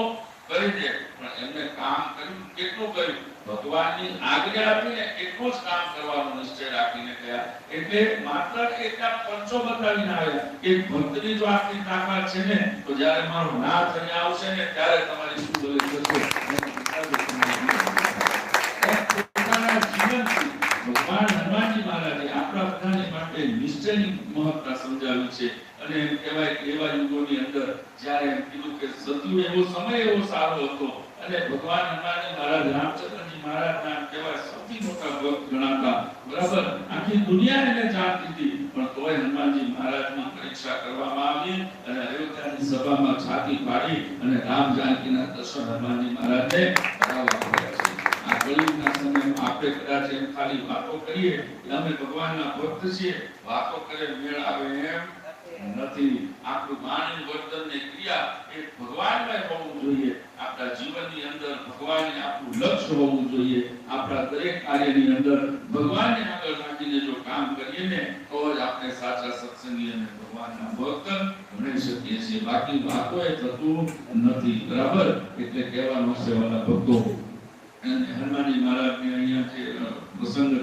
કરી દે, પણ એમને કામ કર્યું. કેટલું કર્યું? ભગવાનની આજ્ઞા આપીને એટલું જ કામ કરવાનો નિશ્ચય રાખીને ગયા. એટલે માત્ર એટલા પંચો બતાવીને આવ્યા કે ભક્તની જો આટલી તાકાત છે ને તો જ્યારે મારો નાથ અહીંયા આવશે ને ત્યારે તમારી શું ભલે થશે. પોતાના જીવનથી ભગવાન હનુમાનજી મહારાજે આપણા બધાને માટે નિશ્ચયની મહત્તા સમજાવી છે. અને એમ કહેવાય કે એવા યુગોની અંદર જ્યારે એમ કીધું કે સતયુગ એવો સમય એવો સારો હતો અને ભગવાન હનુમાનજી મહારાજ રામચંદ્રજી મહારાજના કહેવાય સૌથી મોટા ભક્ત ગણાતા, બરાબર. આખી દુનિયા એને જાણતી હતી, પણ તોય હનુમાનજી મહારાજની પરીક્ષા કરવામાં આવી અને અયોધ્યાની સભામાં છાતી પાડી અને રામ જાનકીના દર્શન હનુમાનજી મહારાજને કરાવવા પડ્યા છે. આ કળિયુગના સમયમાં આપણે કદાચ એમ ખાલી વાતો કરીએ કે અમે ભગવાનના ભક્ત છીએ, વાતો કરે મેળ આવે એમ નથી. આપણું માનવ વર્તન ને ક્રિયા એ ભગવાનમય હોવું જોઈએ. આપણા જીવનની અંદર ભગવાનને આપણું લક્ષ્ય હોવું જોઈએ. આપણા દરેક કાર્યની અંદર ભગવાનને આગળ રાખીને જો કામ કરીએ ને તો જ આપણે સાચા સત્સંગી અને ભગવાનના ભક્ત બની શકીએ છીએ. બાકી વાતો એ થતું નથી, બરાબર. એટલે કહેવાનું છે વાલા ભક્તો, હનુમાનજી મહારાજને અહીંયા જે પ્રસંગ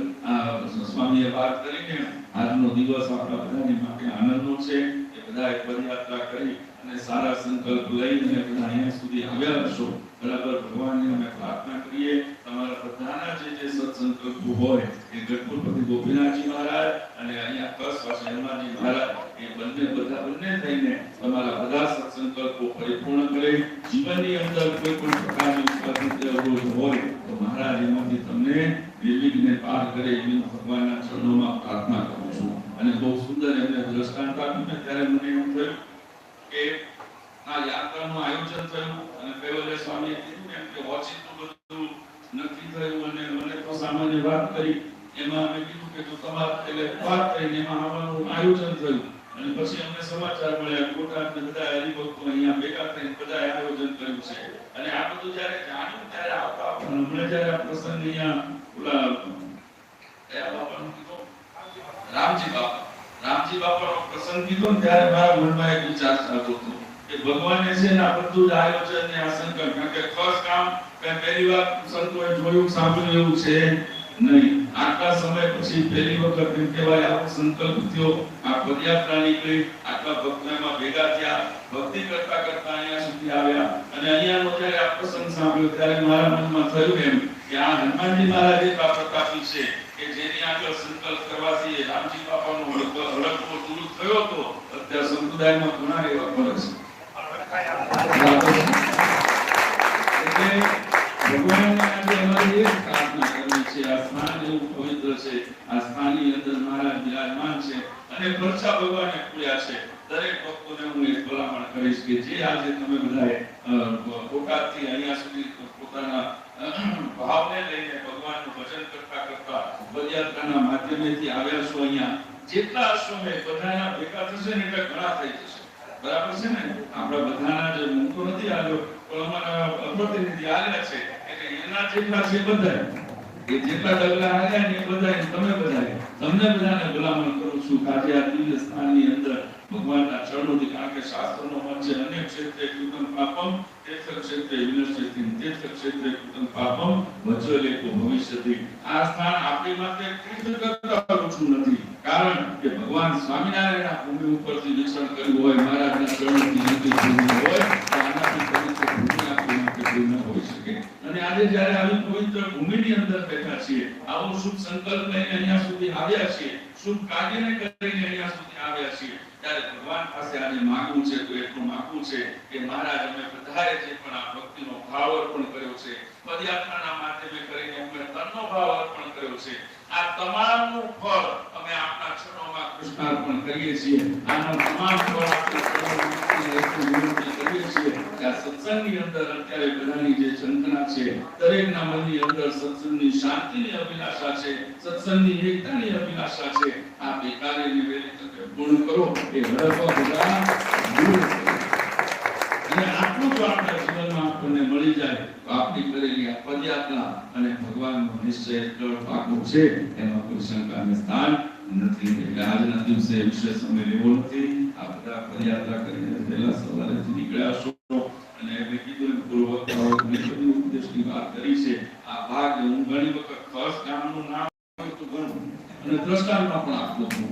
સ્વામીએ વાત કરીને આજનો દિવસ આપણા બધાની માટે આનંદનો છે. એ બધાએ પદયાત્રા કરી અને સારા સંકલ્પ લઈને બધા અહીંયા સુધી આવ્યા છો, બરાબર. ભગવાનને અમે પ્રાર્થના કરીએ તમારા બધાના જે સત્સંકલ્પો હોય એ ગઢપુરપતિ ગોપીનાથજી મહારાજ અને અહીંયા કચ્છવાસી હનુમાનજી મહારાજ એ બંને થઈને તમારા બધા સત્સંકલ્પો પરિપૂર્ણ કરે. જીવનની અંદર કોઈ પણ પ્રકારની અવરોધ હોય તો મહારાજ એમાંથી તમને નિર્વિઘ્ને પાર કરે એવી ભગવાનના ચરણોમાં પ્રાર્થના કરું છું. અને બહુ સુંદર એમને દ્રષ્ટાંત આપ્યું ને ત્યારે મને એવું થયું કે આ યાત્રાનું આયોજન થયું અને કૈવલ્ય સ્વામીએ કીધું એમ કે ઓચિંતું બધું નક્કી થયું અને મને તો સામાન્ય વાત કરી એમાં અમે કીધું કે જો તમારે એટલે વાત થઈને એમાં આવવાનું આયોજન થયું અને પછી અમને સમાચાર મળ્યા કોટાને બધા હરિભક્તો અહીંયા ભેગા થઈને બધા આયોજન કર્યું છે. અને આ બધું જ્યારે જાણ્યું ત્યારે આવતા હમણાં જ્યારે આ પ્રસંગ અહીંયા ઓલા કયા બાપાનું કીધું રામજી બાપાનો પ્રસંગ કીધો ને ત્યારે મારા મનમાં એક વિચાર ચાલતો હતો કે ભગવાને છે ને આ બધું જ આયોજન ને આ સંકલ્પ, કારણ કે ખાસ કામ કઈ પહેલી વાર સંતોએ જોયું સાંભળ્યું એવું છે નહીં. આટલા સમય પછી પહેલી વખત એમ કહેવાય આવો સંકલ્પ થયો, આ પદયાત્રા નીકળી, આટલા ભક્તોમાં ભેગા થયા, ભક્તિ કરતા કરતા અહીંયા સુધી આવ્યા અને અહીંયાનો જ્યારે આ પ્રસંગ સાંભળ્યો ત્યારે મારા મનમાં થયું એમ કે આ હનુમાનજી મહારાજ એક આ પ્રતાપી છે કે જેની આગળ સંકલ્પ કરવાથી રામજી બાપાનો હડકો દૂર થયો હતો. અત્યારે સંપ્રદાયમાં ઘણા એવા પડે છે. ભગવાનને આજે અમારી એક પ્રાર્થના કરવી છે. આ સ્થાન એવું પવિત્ર છે, આ સ્થાનની અંદર મહારાજ બિરાજમાન છે અને ખર્ચા ભગવાને પૂર્યા છે. દરેક ભક્તો ભક્તોને હું એક ભલામણ કરીશ કે જે આજે તમે બધાએ બોટાદથી અહીંયા સુધી પોતાના ભાવને લઈને ભગવાનનું ભજન કરતા કરતા પદયાત્રાના માધ્યમેથી આવ્યા છો અહીંયા, જેટલા હશો ને બધાના ભેગા થશે ને એટલે ઘણા થઈ જશે. બરાબર છે ને? આપણા બધાના જે હું તો નથી આવ્યો પણ અમારા પ્રતિનિધિ આવ્યા છે એટલે એના જેટલા છે બધા એ જેટલા ડગલા આવ્યા ને એ બધા તમે બધા તમને બધાને ભલામણ કરું છું કે આજે આ દિવ્ય સ્થાનની અંદર ભગવાનના ચરણોથી, કારણ કે શાસ્ત્રનો મત છે અનેક ક્ષેત્રે કૃતમ પાપમ તીર્થ ક્ષેત્રે વિનશ્યતિ તીર્થ ક્ષેત્રે કૃતમ પાપમ વજ્જલેકો ભવિષ્યતિ. આ સ્થાન આપણી માટે તીર્થ કરતા ઓછું નથી, કારણ કે ભગવાન સ્વામિનારાયણના ભૂમિ ઉપરથી વિચરણ કર્યું હોય, મહારાજના ચરણોથી નીતિ ભૂમિ હોય, આનાથી પવિત્ર ભૂમિ આપણી માટે કોઈ ન હોઈ શકે. અને આજે જ્યારે આવી પવિત્ર ભૂમિની અંદર બેઠા છીએ, આવો શુભ સંકલ્પ લઈને અહીંયા સુધી આવ્યા છીએ, શુભ કાર્યને કરીને અહીંયા સુધી આવ્યા છીએ, ત્યારે ભગવાન પાસે આજે માંગવું છે તો એટલું માંગવું છે કે મહારાજ અમે બધાએ જે પણ આ ભક્તિનો ભાવ અર્પણ કર્યો છે, પદયાત્રાના માધ્યમે કરીને અમે તનનો ભાવ અર્પણ કર્યો છે, આ તમામનું ફળ અમે આપના ચરણોમાં કૃષ્ણાર્પણ કરીએ છીએ. આનો તમામ ફળ આપણે ચરણોમાં કરીએ છીએ કે આ સત્સંગની અંદર અત્યારે બધાની જે ચંતના છે, દરેકના મનની અંદર સત્સંગની શાંતિની અભિલાષા છે, સત્સંગની એકતાની અભિલાષા છે. આ બે કાર્યને વહેલી તકે પૂર્ણ કરો એ હડપો બધા દૂર કરો. અને આટલું જો આપણા જીવનમાં આપણને મળી જાય તો આપણી કરેલી આ પદયાત્રા અને ભગવાનનો નિશ્ચય દ્રઢ પાકો છે, એમાં કોઈ શંકાને સ્થાન નથી. એટલે આજના દિવસે વિશેષ સમય લેવો નથી. આ બધા પદયાત્રા કરીને પહેલા સવારેથી નીકળ્યા છો અને મેં કીધું એમ પૂર્વવક્તાઓ બધી ઉપદેશની વાત કરી છે. આ ભાગ હું ઘણી વખત ખાસ ગામનું નામ તો ઘણું અને દ્રષ્ટાંતમાં પણ આપતો છું.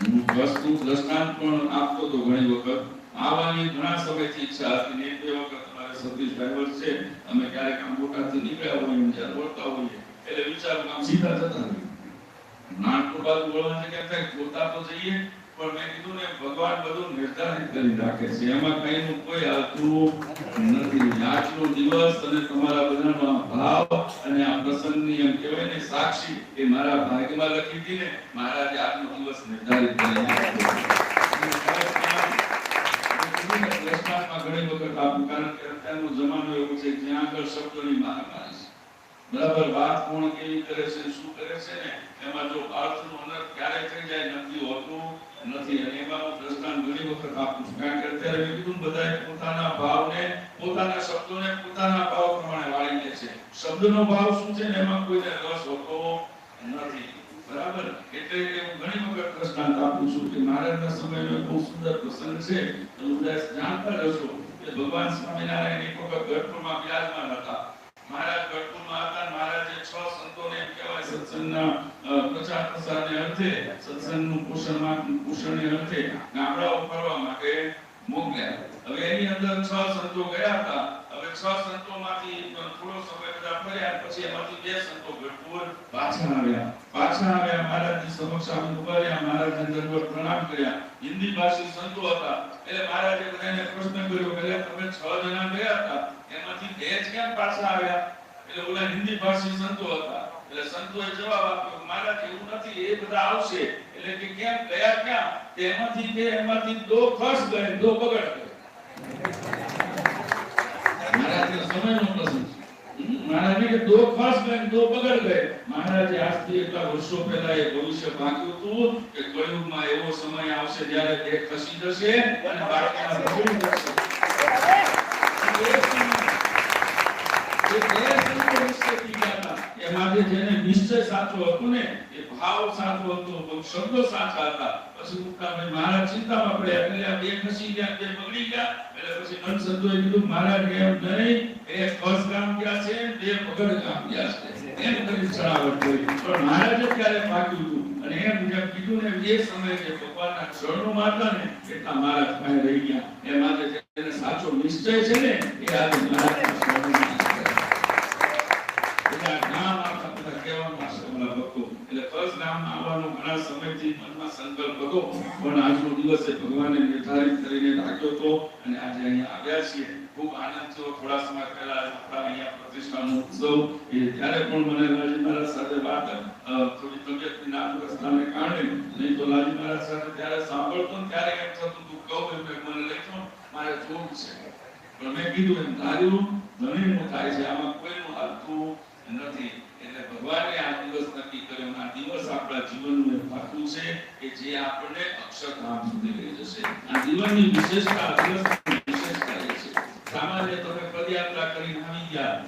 હું વસ્તુ દ્રષ્ટાંત પણ આપતો તો ઘણી વખત. આવવાની ઘણા સમયથી ઈચ્છા હતી ને બે વખત અમારે સતીશ ડ્રાઈવર છે, અમે ક્યારેક આમ બોટાદથી નીકળ્યા હોઈએ જ્યારે વળતા હોઈએ એટલે વિચારું આમ સીધા જતા રહીએ. નાનપુર બાજુ વળવાની જગ્યા થાય જોતા તો જઈએ, પણ મેં કીધું ને ભગવાન બધું નિર્ધારિત કરી રાખે છે, એમાં કઈનું કોઈ હાલતું નથી. આજનો દિવસ અને તમારા બધાનો ભાવ અને આ પ્રસંગની એમ કહેવાય ને સાક્ષી એ મારા ભાગ્યમાં લખી હતી ને, મહારાજે આજનો દિવસ નિર્ધારિત કરી નાખ્યો. ઘણી વખત આપું, કારણ કે અત્યારનો જમાનો એવો છે જ્યાં આગળ શબ્દોની મહામારી છે. બરાબર, વાત કોણ કેવી કરે છે, શું કરે છે ને એમાં જો અર્થનો અનર્થ ક્યારે થઈ જાય નથી હોતું નથી. અને એમાં હું દ્રષ્ટાંત ઘણી વખત આપું છું, કારણ કે અત્યારે મેં કીધું બધાએ પોતાના ભાવને, પોતાના શબ્દોને પોતાના ભાવ પ્રમાણે વાળી લે છે. શબ્દનો ભાવ શું છે ને એમાં કોઈને રસ હોતો નથી. બરાબર, એટલે હું ઘણી વખત દ્રષ્ટાંત આપું છું કે મહારાજના સમયનો બહુ સુંદર પ્રસંગ છે. તમે બધા જાણતા હશો કે ભગવાન સ્વામિનારાયણ એક વખત ગઢપુરમાં બિરાજમાન હતા. મહારાજ ગઢપુરમાં હતા, મહારાજે 6 સંતોને એમ કહેવાય સત્સંગના પ્રચાર પ્રસારને અર્થે, સત્સંગનું પોષણને અર્થે ગામડાઓ ફરવા માટે મોકલ્યા. હવે એની અંદર 6 સંતો ગયા હતા. હવે 6 સંતોમાંથી થોડો સમય બધા ફર્યા, પછી એમાંથી 2 સંતો ગઢપુર પાછા આવ્યા. મહારાજની સમક્ષ આવીને ઉભા રહ્યા, મહારાજને દંડવત પ્રણામ કર્યા. હિન્દી ભાષી સંતો હતા એટલે મહારાજે બધાને પ્રશ્ન કર્યો કે તમે 6 જણા ગયા હતા એમાંથી 2 જ કેમ પાછા આવ્યા? એટલે ઓલા હિન્દી ભાષી સંતો હતા એટલે સંતોએ જવાબ આપ્યો, મહારાજ એવું નથી, એ બધા આવશે. એટલે કે કેમ ગયા ક્યાં? એમાંથી 2 ખસ ગયે, 2 બગડ ગયે. મહારાજનો સમયનો પ્રસંગ. મહારાજે કે 2 ખસ ગયે, 2 બગડ ગયે. મહારાજે આજથી એટલા વર્ષો પહેલા એ ભવિષ્ય વાંચ્યું હતું કે કળિયુગમાં એવો સમય આવશે જ્યારે 2 ખસી જશે અને બાકીના બગડી જશે. એમાંથી જેને નિશ્ચય સાચો હતો ને, એ ભાવ સાચો હતો, શબ્દો સાચા હતા. પછી મુક્તાભાઈ મહારાજ ચિંતામાં પડ્યા, એટલે આ 2 ખસી ગયા, 2 બગડી ગયા. એટલે પછી નંદ સંતોએ કીધું મહારાજ એમ નહીં, 1 ખસ ગામ ગયા છે, 2 બગડ ગામ ગયા છે, એમ કરી ચડાવટ કરી. પણ મહારાજે ત્યારે પાક્યું હતું અને એમ જેમ કીધું ને એ સમયે જે ભગવાનના ચરણોમાં હતા ને એટલા મહારાજ પાસે રહી ગયા. એ માટે જેને સાચો નિશ્ચય છે ને એ આજે મહારાજના ચરણોમાં એટલે આ નામ આપણા બધા કહેવામાં છે ઓલા ભક્તો. એટલે ફર્સ્ટ નામમાં આવવાનો ઘણા સમયથી મનમાં સંકલ્પ હતો, પણ આજનો દિવસ એ ભગવાને નિર્ધારિત કરીને રાખ્યો હતો અને આજે અહીંયા આવ્યા છીએ. ખૂબ આનંદ થયો. થોડા સમય પહેલા આપણા અહીંયા પ્રતિષ્ઠાનો ઉત્સવ એ ત્યારે પણ મને લાલજી મહારાજ સાથે વાત થોડી તબિયતની નાદુરસ્તાને કારણે, નહીં તો લાલજી મહારાજ સાથે ત્યારે સાંભળતો ત્યારે એમ થતું હતું કહું એમ મને લઈ જાઓ, મારે જોવું છે. પણ મેં કીધું એમ ધાર્યું ઘણીનું થાય છે, આમાં કોઈનું હાલતું નથી. એટલે ભગવાને આ દિવસ નક્કી કર્યો. આ દિવસ આપણા જીવનનું એક પાસું છે કે જે આપણને અક્ષરધામ સુધી લઈ જશે. આ જીવનની વિશેષતા, દિવસની વિશેષતા એ છે. સામાન્ય તમે પદયાત્રા કરીને આવી ગયા,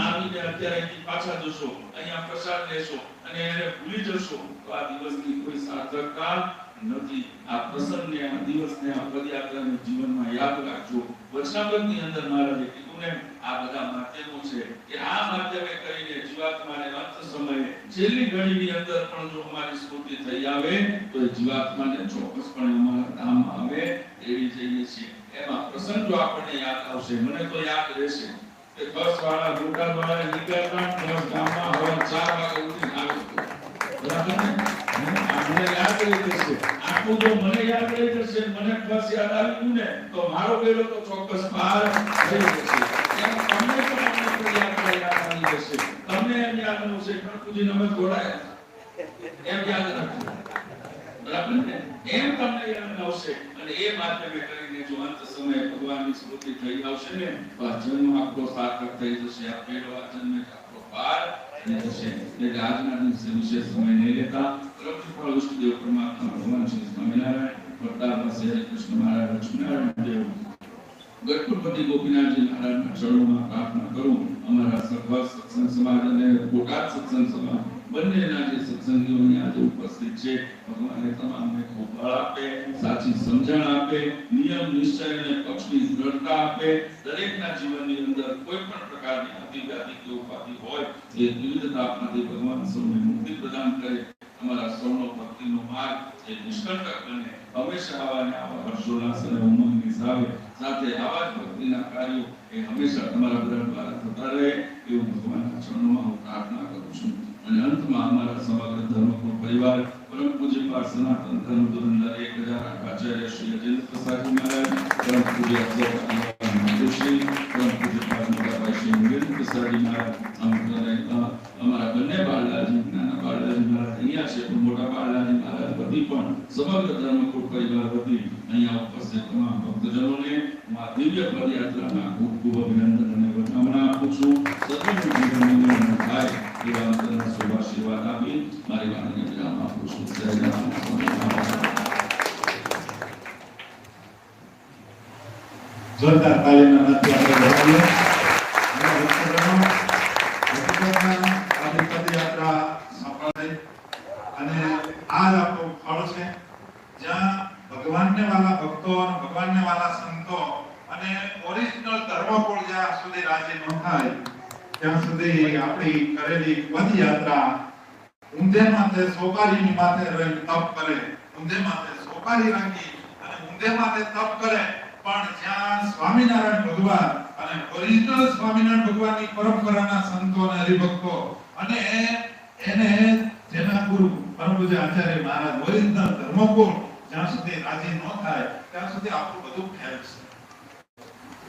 આવીને અત્યારે અહીંથી પાછા જશો, અહીંયા પ્રસાદ લેશો અને એને ભૂલી જશો તો આ દિવસની કોઈ સાર્થકતા નથી. આ પ્રસંગને, આ દિવસને, આ પદયાત્રાને જીવનમાં યાદ રાખજો. વચનામૃતની અંદર મહારાજે કીધું ને, આ બધા માધ્યમો છે કે આ માધ્યમે કરીને જીવાત્માને અંત સમયે છેલ્લી ઘડીની અંદર પણ જો અમારી સ્મૃતિ થઈ આવે તો એ જીવાત્માને ચોક્કસપણે અમારા ધામમાં આવે એવી જઈએ છીએ. એમાં પ્રસંગ જો આપણને યાદ આવશે, મને તો યાદ રહેશે કે બસ વાળા મોટા દ્વારા નીકળતા બસ ગામમાં હવા 4 વાગે ઉઠીને આવે. બરાબર ને? મને યાદ રહી જશે. આટલું જો મને યાદ રહી જશે, મને બસ યાદ આવ્યું ને તો મારો બેડો તો ચોક્કસ પાર થઈ જશે. એમ તમને પણ યાદ આવી જશે. તમને એમ યાદ આવશે પ્રભુજી અમે જોડાયા એમ યાદ રાખજો. બરાબર ને? એમ તમને યાદ આવશે અને એ માધ્યમે કરીને જો અંત સમયે ભગવાનની સ્મૃતિ થઈ આવશે ને તો આ જન્મ આપણો સાર્થક થઈ જશે. આ પેડો આ જન્મે આપણો પાર થઈ જશે. એટલે આજના દિવસે વિશેષ સમય નહીં લેતા પરમ કૃપાળુ ઇષ્ટદેવ પરમાત્મા ભગવાન શ્રી સ્વામિનારાયણ, પ્રતાપ શ્રી કૃષ્ણ મહારાજ, લક્ષ્મીનારાયણ દેવ, ગઢપતિ ગોપીનાથજી મહારાજના ચરણોમાં પ્રાર્થના કરું. અમારા સર્વ સત્સંગ સમાજ અને બોટાદ સત્સંગ સમાજ બંનેના જે સત્સંગીઓ આજે ઉપસ્થિત છે, ભગવાને તમામને ખૂબ બળ આપે, સાચી સમજણ આપે, નિયમ નિશ્ચય અને પક્ષની દ્રઢતા આપે. દરેકના જીવનની અંદર કોઈ પણ પ્રકારની અતિવ્યાધિ કે ઉપાધિ હોય એ વિવિધતામાંથી ભગવાન સૌને મુક્તિ પ્રદાન કરે. અમારા સૌનો ભક્તિનો માર્ગ એ નિષ્કંટક બને. હંમેશા આવા હર્ષોલ્લાસ અને ઉમંગની સાથે આવા જ ભક્તિના કાર્યો એ હંમેશા તમારા દ્વારા થતા રહે એવું ભગવાનના ચરણોમાં હું પ્રાર્થના કરું છું. અને અંતમાં અમારા સમગ્ર ધર્મપુર પરિવાર, પરમ પૂજ્ય પાર સનાતન ધર્મ ધુરંધર 1000 આચાર્ય શ્રી અજેન્દ્ર પ્રસાદજી મહારાજ, પરમ પૂજ્ય શ્રી પરમ પૂજ્ય પાર મોટાભાઈ શ્રી વિરેન્દ્ર પ્રસાદજી મહારાજ, અમારા બંને બાળલાજી, નાના બાળલાજી મહારાજ અહીંયા છે, પણ મોટા બાળલાજી મહારાજ વતી પણ સમગ્ર ધર્મપુર પરિવાર વતી અહીંયા ઉપસ્થિત તમામ ભક્તજનોને આ દિવ્ય પદયાત્રાના ખૂબ ખૂબ અભિનંદન અને વધામણા આપું છું. સદગુરુ જીવનનું થાય એવા અંતરના શુભ આશીર્વાદ આપી મારી વાણીને વિરામ આપું છું. જય રામ. જોરદાર તાલીમના નાદથી આપણે વધાવીએ. આપણી પદયાત્રા સફળ થઈ અને આ જ આપણું ફળ છે, જ્યાં ભગવાનને વાલા ભક્તો અને ભગવાનને વાલા સંતો અને ઓરિજિનલ ધર્મપુર જ્યાં સુધી રાજી ન થાય ત્યાં સુધી આપણી કરેલી પદયાત્રા ઊંધે માથે સોપારીની માથે રહી તપ કરે, ઊંધે માથે સોપારી રાખી અને ઊંધે માથે તપ કરે, પણ જ્યાં સ્વામિનારાયણ ભગવાન અને ઓરિજિનલ સ્વામિનારાયણ ભગવાનની પરંપરાના સંતો અને હરિભક્તો અને એને જેના ગુરુ પરમ પૂજ્ય આચાર્ય મહારાજ ઓરિજિનલ ધર્મપુર જ્યાં સુધી રાજી ન થાય ત્યાં સુધી આપણું બધું ફેલ છે.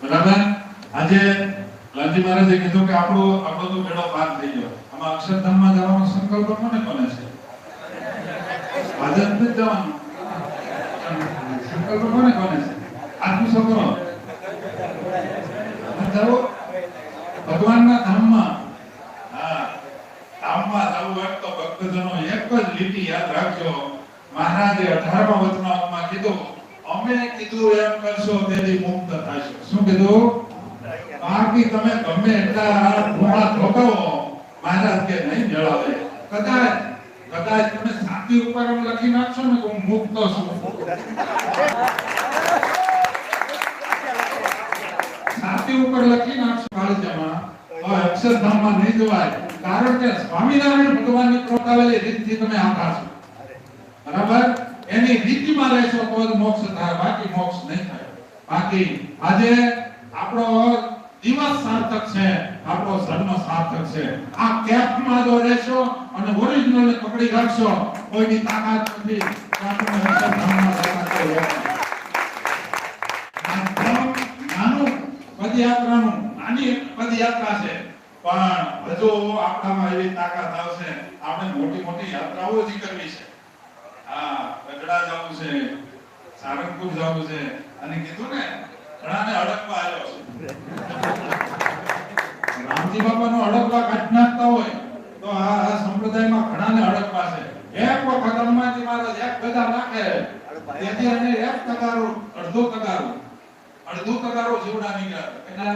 બરાબર? આજે લાલજી મહારાજે કીધું કે આપણો તો બેડો પાર થઈ ગયો. આમાં અક્ષરધામમાં જવાનો સંકલ્પ કોને છે? ભાજપ જ જવાનો સંકલ્પ કોને છે? આટલું સફળ જાઓ ભગવાનના ધામમાં. ધામમાં જવું હોય તો ભક્તજનો એક જ લીટી યાદ રાખજો. મહારાજે 18મા વચનામૃતમાં કીધું, અમે કીધું એમ કરશો તેથી મુક્ત થશો. શું કીધું? બાકી તમે ગમે એટલા ભોળા ઠોકાવો, મહારાજ કે નહીં મેળવે. કદાચ તમે છાતી ઉપર લખી નાખશો ને કે હું મુક્ત છું, છાતી ઉપર લખી નાખશો કાળજામાં, તો અક્ષરધામમાં નહીં જવાય. કારણ કે સ્વામિનારાયણ ભગવાનની પ્રોતાવેલી રીતથી તમે આખા છો. બરાબર? એની રીતિમાં રહેશો તો જ મોક્ષ થાય, બાકી મોક્ષ નહીં થાય. બાકી આજે આપણો દિવસ સાર્થક છે, આપણો જન્મ સાર્થક છે. આ કેપમાં જો રહેશો અને ઓરિજિનલ પકડી રાખશો, કોઈની તાકાત નથી કે આપણે અક્ષરધામમાં જતા કોઈ આ ધર્મ નાનું પદયાત્રાનું નાની પદયાત્રા છે, પણ હજુ આપણામાં એવી તાકાત આવશે. આપણે મોટી મોટી યાત્રાઓ જ કરવી છે. હા, ગઢડા જવું છે, સારંગપુર જવું છે, અને કીધું ને ઘણાને અડકવા આવ્યો છે. રામજી બાપાનો અડકવા કાઢ નાખતા હોય તો આ સંપ્રદાયમાં ઘણાને અડકવા છે. એક વખત હનુમાનજી મહારાજ એક ગદા નાખે તેથી એને એક તગારો અડધો તગારો જીવડા નીકળ્યા. એના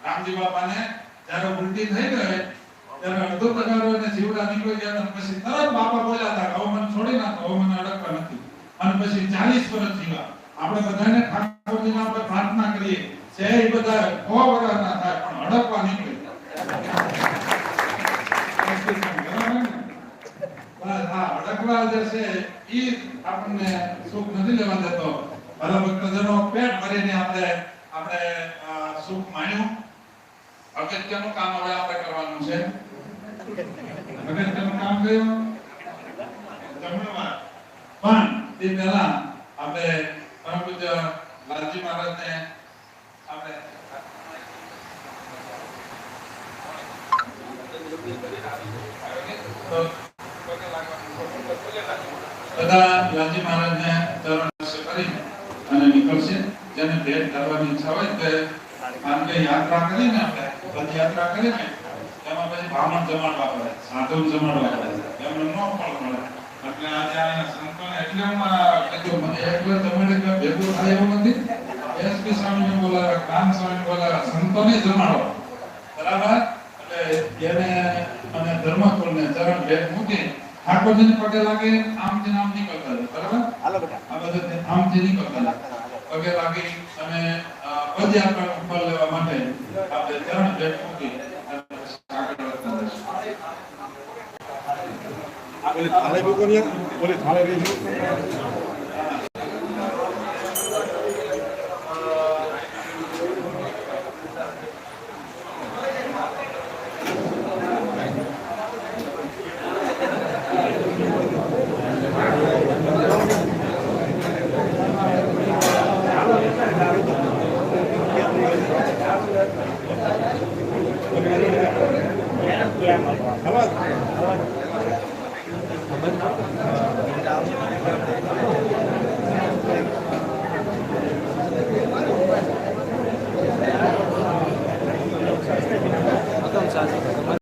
રામજી બાપાને જ્યારે ઉલટી થઈ ગઈ ત્યારે અડધો તગારો એને જીવડા નીકળી ગયા. અને પછી તરત બાપા બોલ્યા હતા કે હવે મને છોડી નાખો, હવે મને અડકવા નથી. અને પછી 40 વર્ષ જીવ્યા. આપણે બધાને ઠાકોરજીને આપણે પ્રાર્થના કરીએ છે એ બધા 100 વર્ષ ના થાય પણ અડકવા નીકળી. અડકવા જે છે એ આપણને સુખ નથી લેવા દેતો. ભલા ભક્તજનો, પેટ ભરીને આપણે સુખ માણ્યું. અગત્યનું કામ હવે આપણે કરવાનું છે. અગત્યનું કામ કયું? જમણવાર. પણ તે પહેલા આપણે પરમ પૂજ્ય લાલજી મહારાજને આપણે બધા લાલજી મહારાજને ચરણ કરી અને નીકળશે. જેને ભેટ કરવાની ઈચ્છા હોય તે કારણ કે યાત્રા કરીને આપણે પદયાત્રા કરીને એમાં પછી બ્રાહ્મણ જમાડવા પડે, સાધુ જમાડવા પડે, એમને ન ફળ મળે. એટલે આજે આ સંતોને એટલે હું કીધું મને એકલો તમારે ભેગું થાય એવું નથી. એસપી સ્વામીને બોલાવે, કાન સ્વામીને બોલાવે, સંતોને જમાડો. બરાબર? એટલે એને અને ધર્મકુળને ચરણ ભેટ મૂકી ઠાકોરજીને પગે લાગે આમથી નામ નીકળતા જાય. બરાબર? હાલો બેટા. આ બધા આમથી નીકળતા જાય. પગે લાગી અને પદયાત્રા ઉપર લેવા માટે આપણે ચરણ ભેટ મૂકી આગળ વધતા જઈશું. થાળે મૂકો ને, થાળે રહી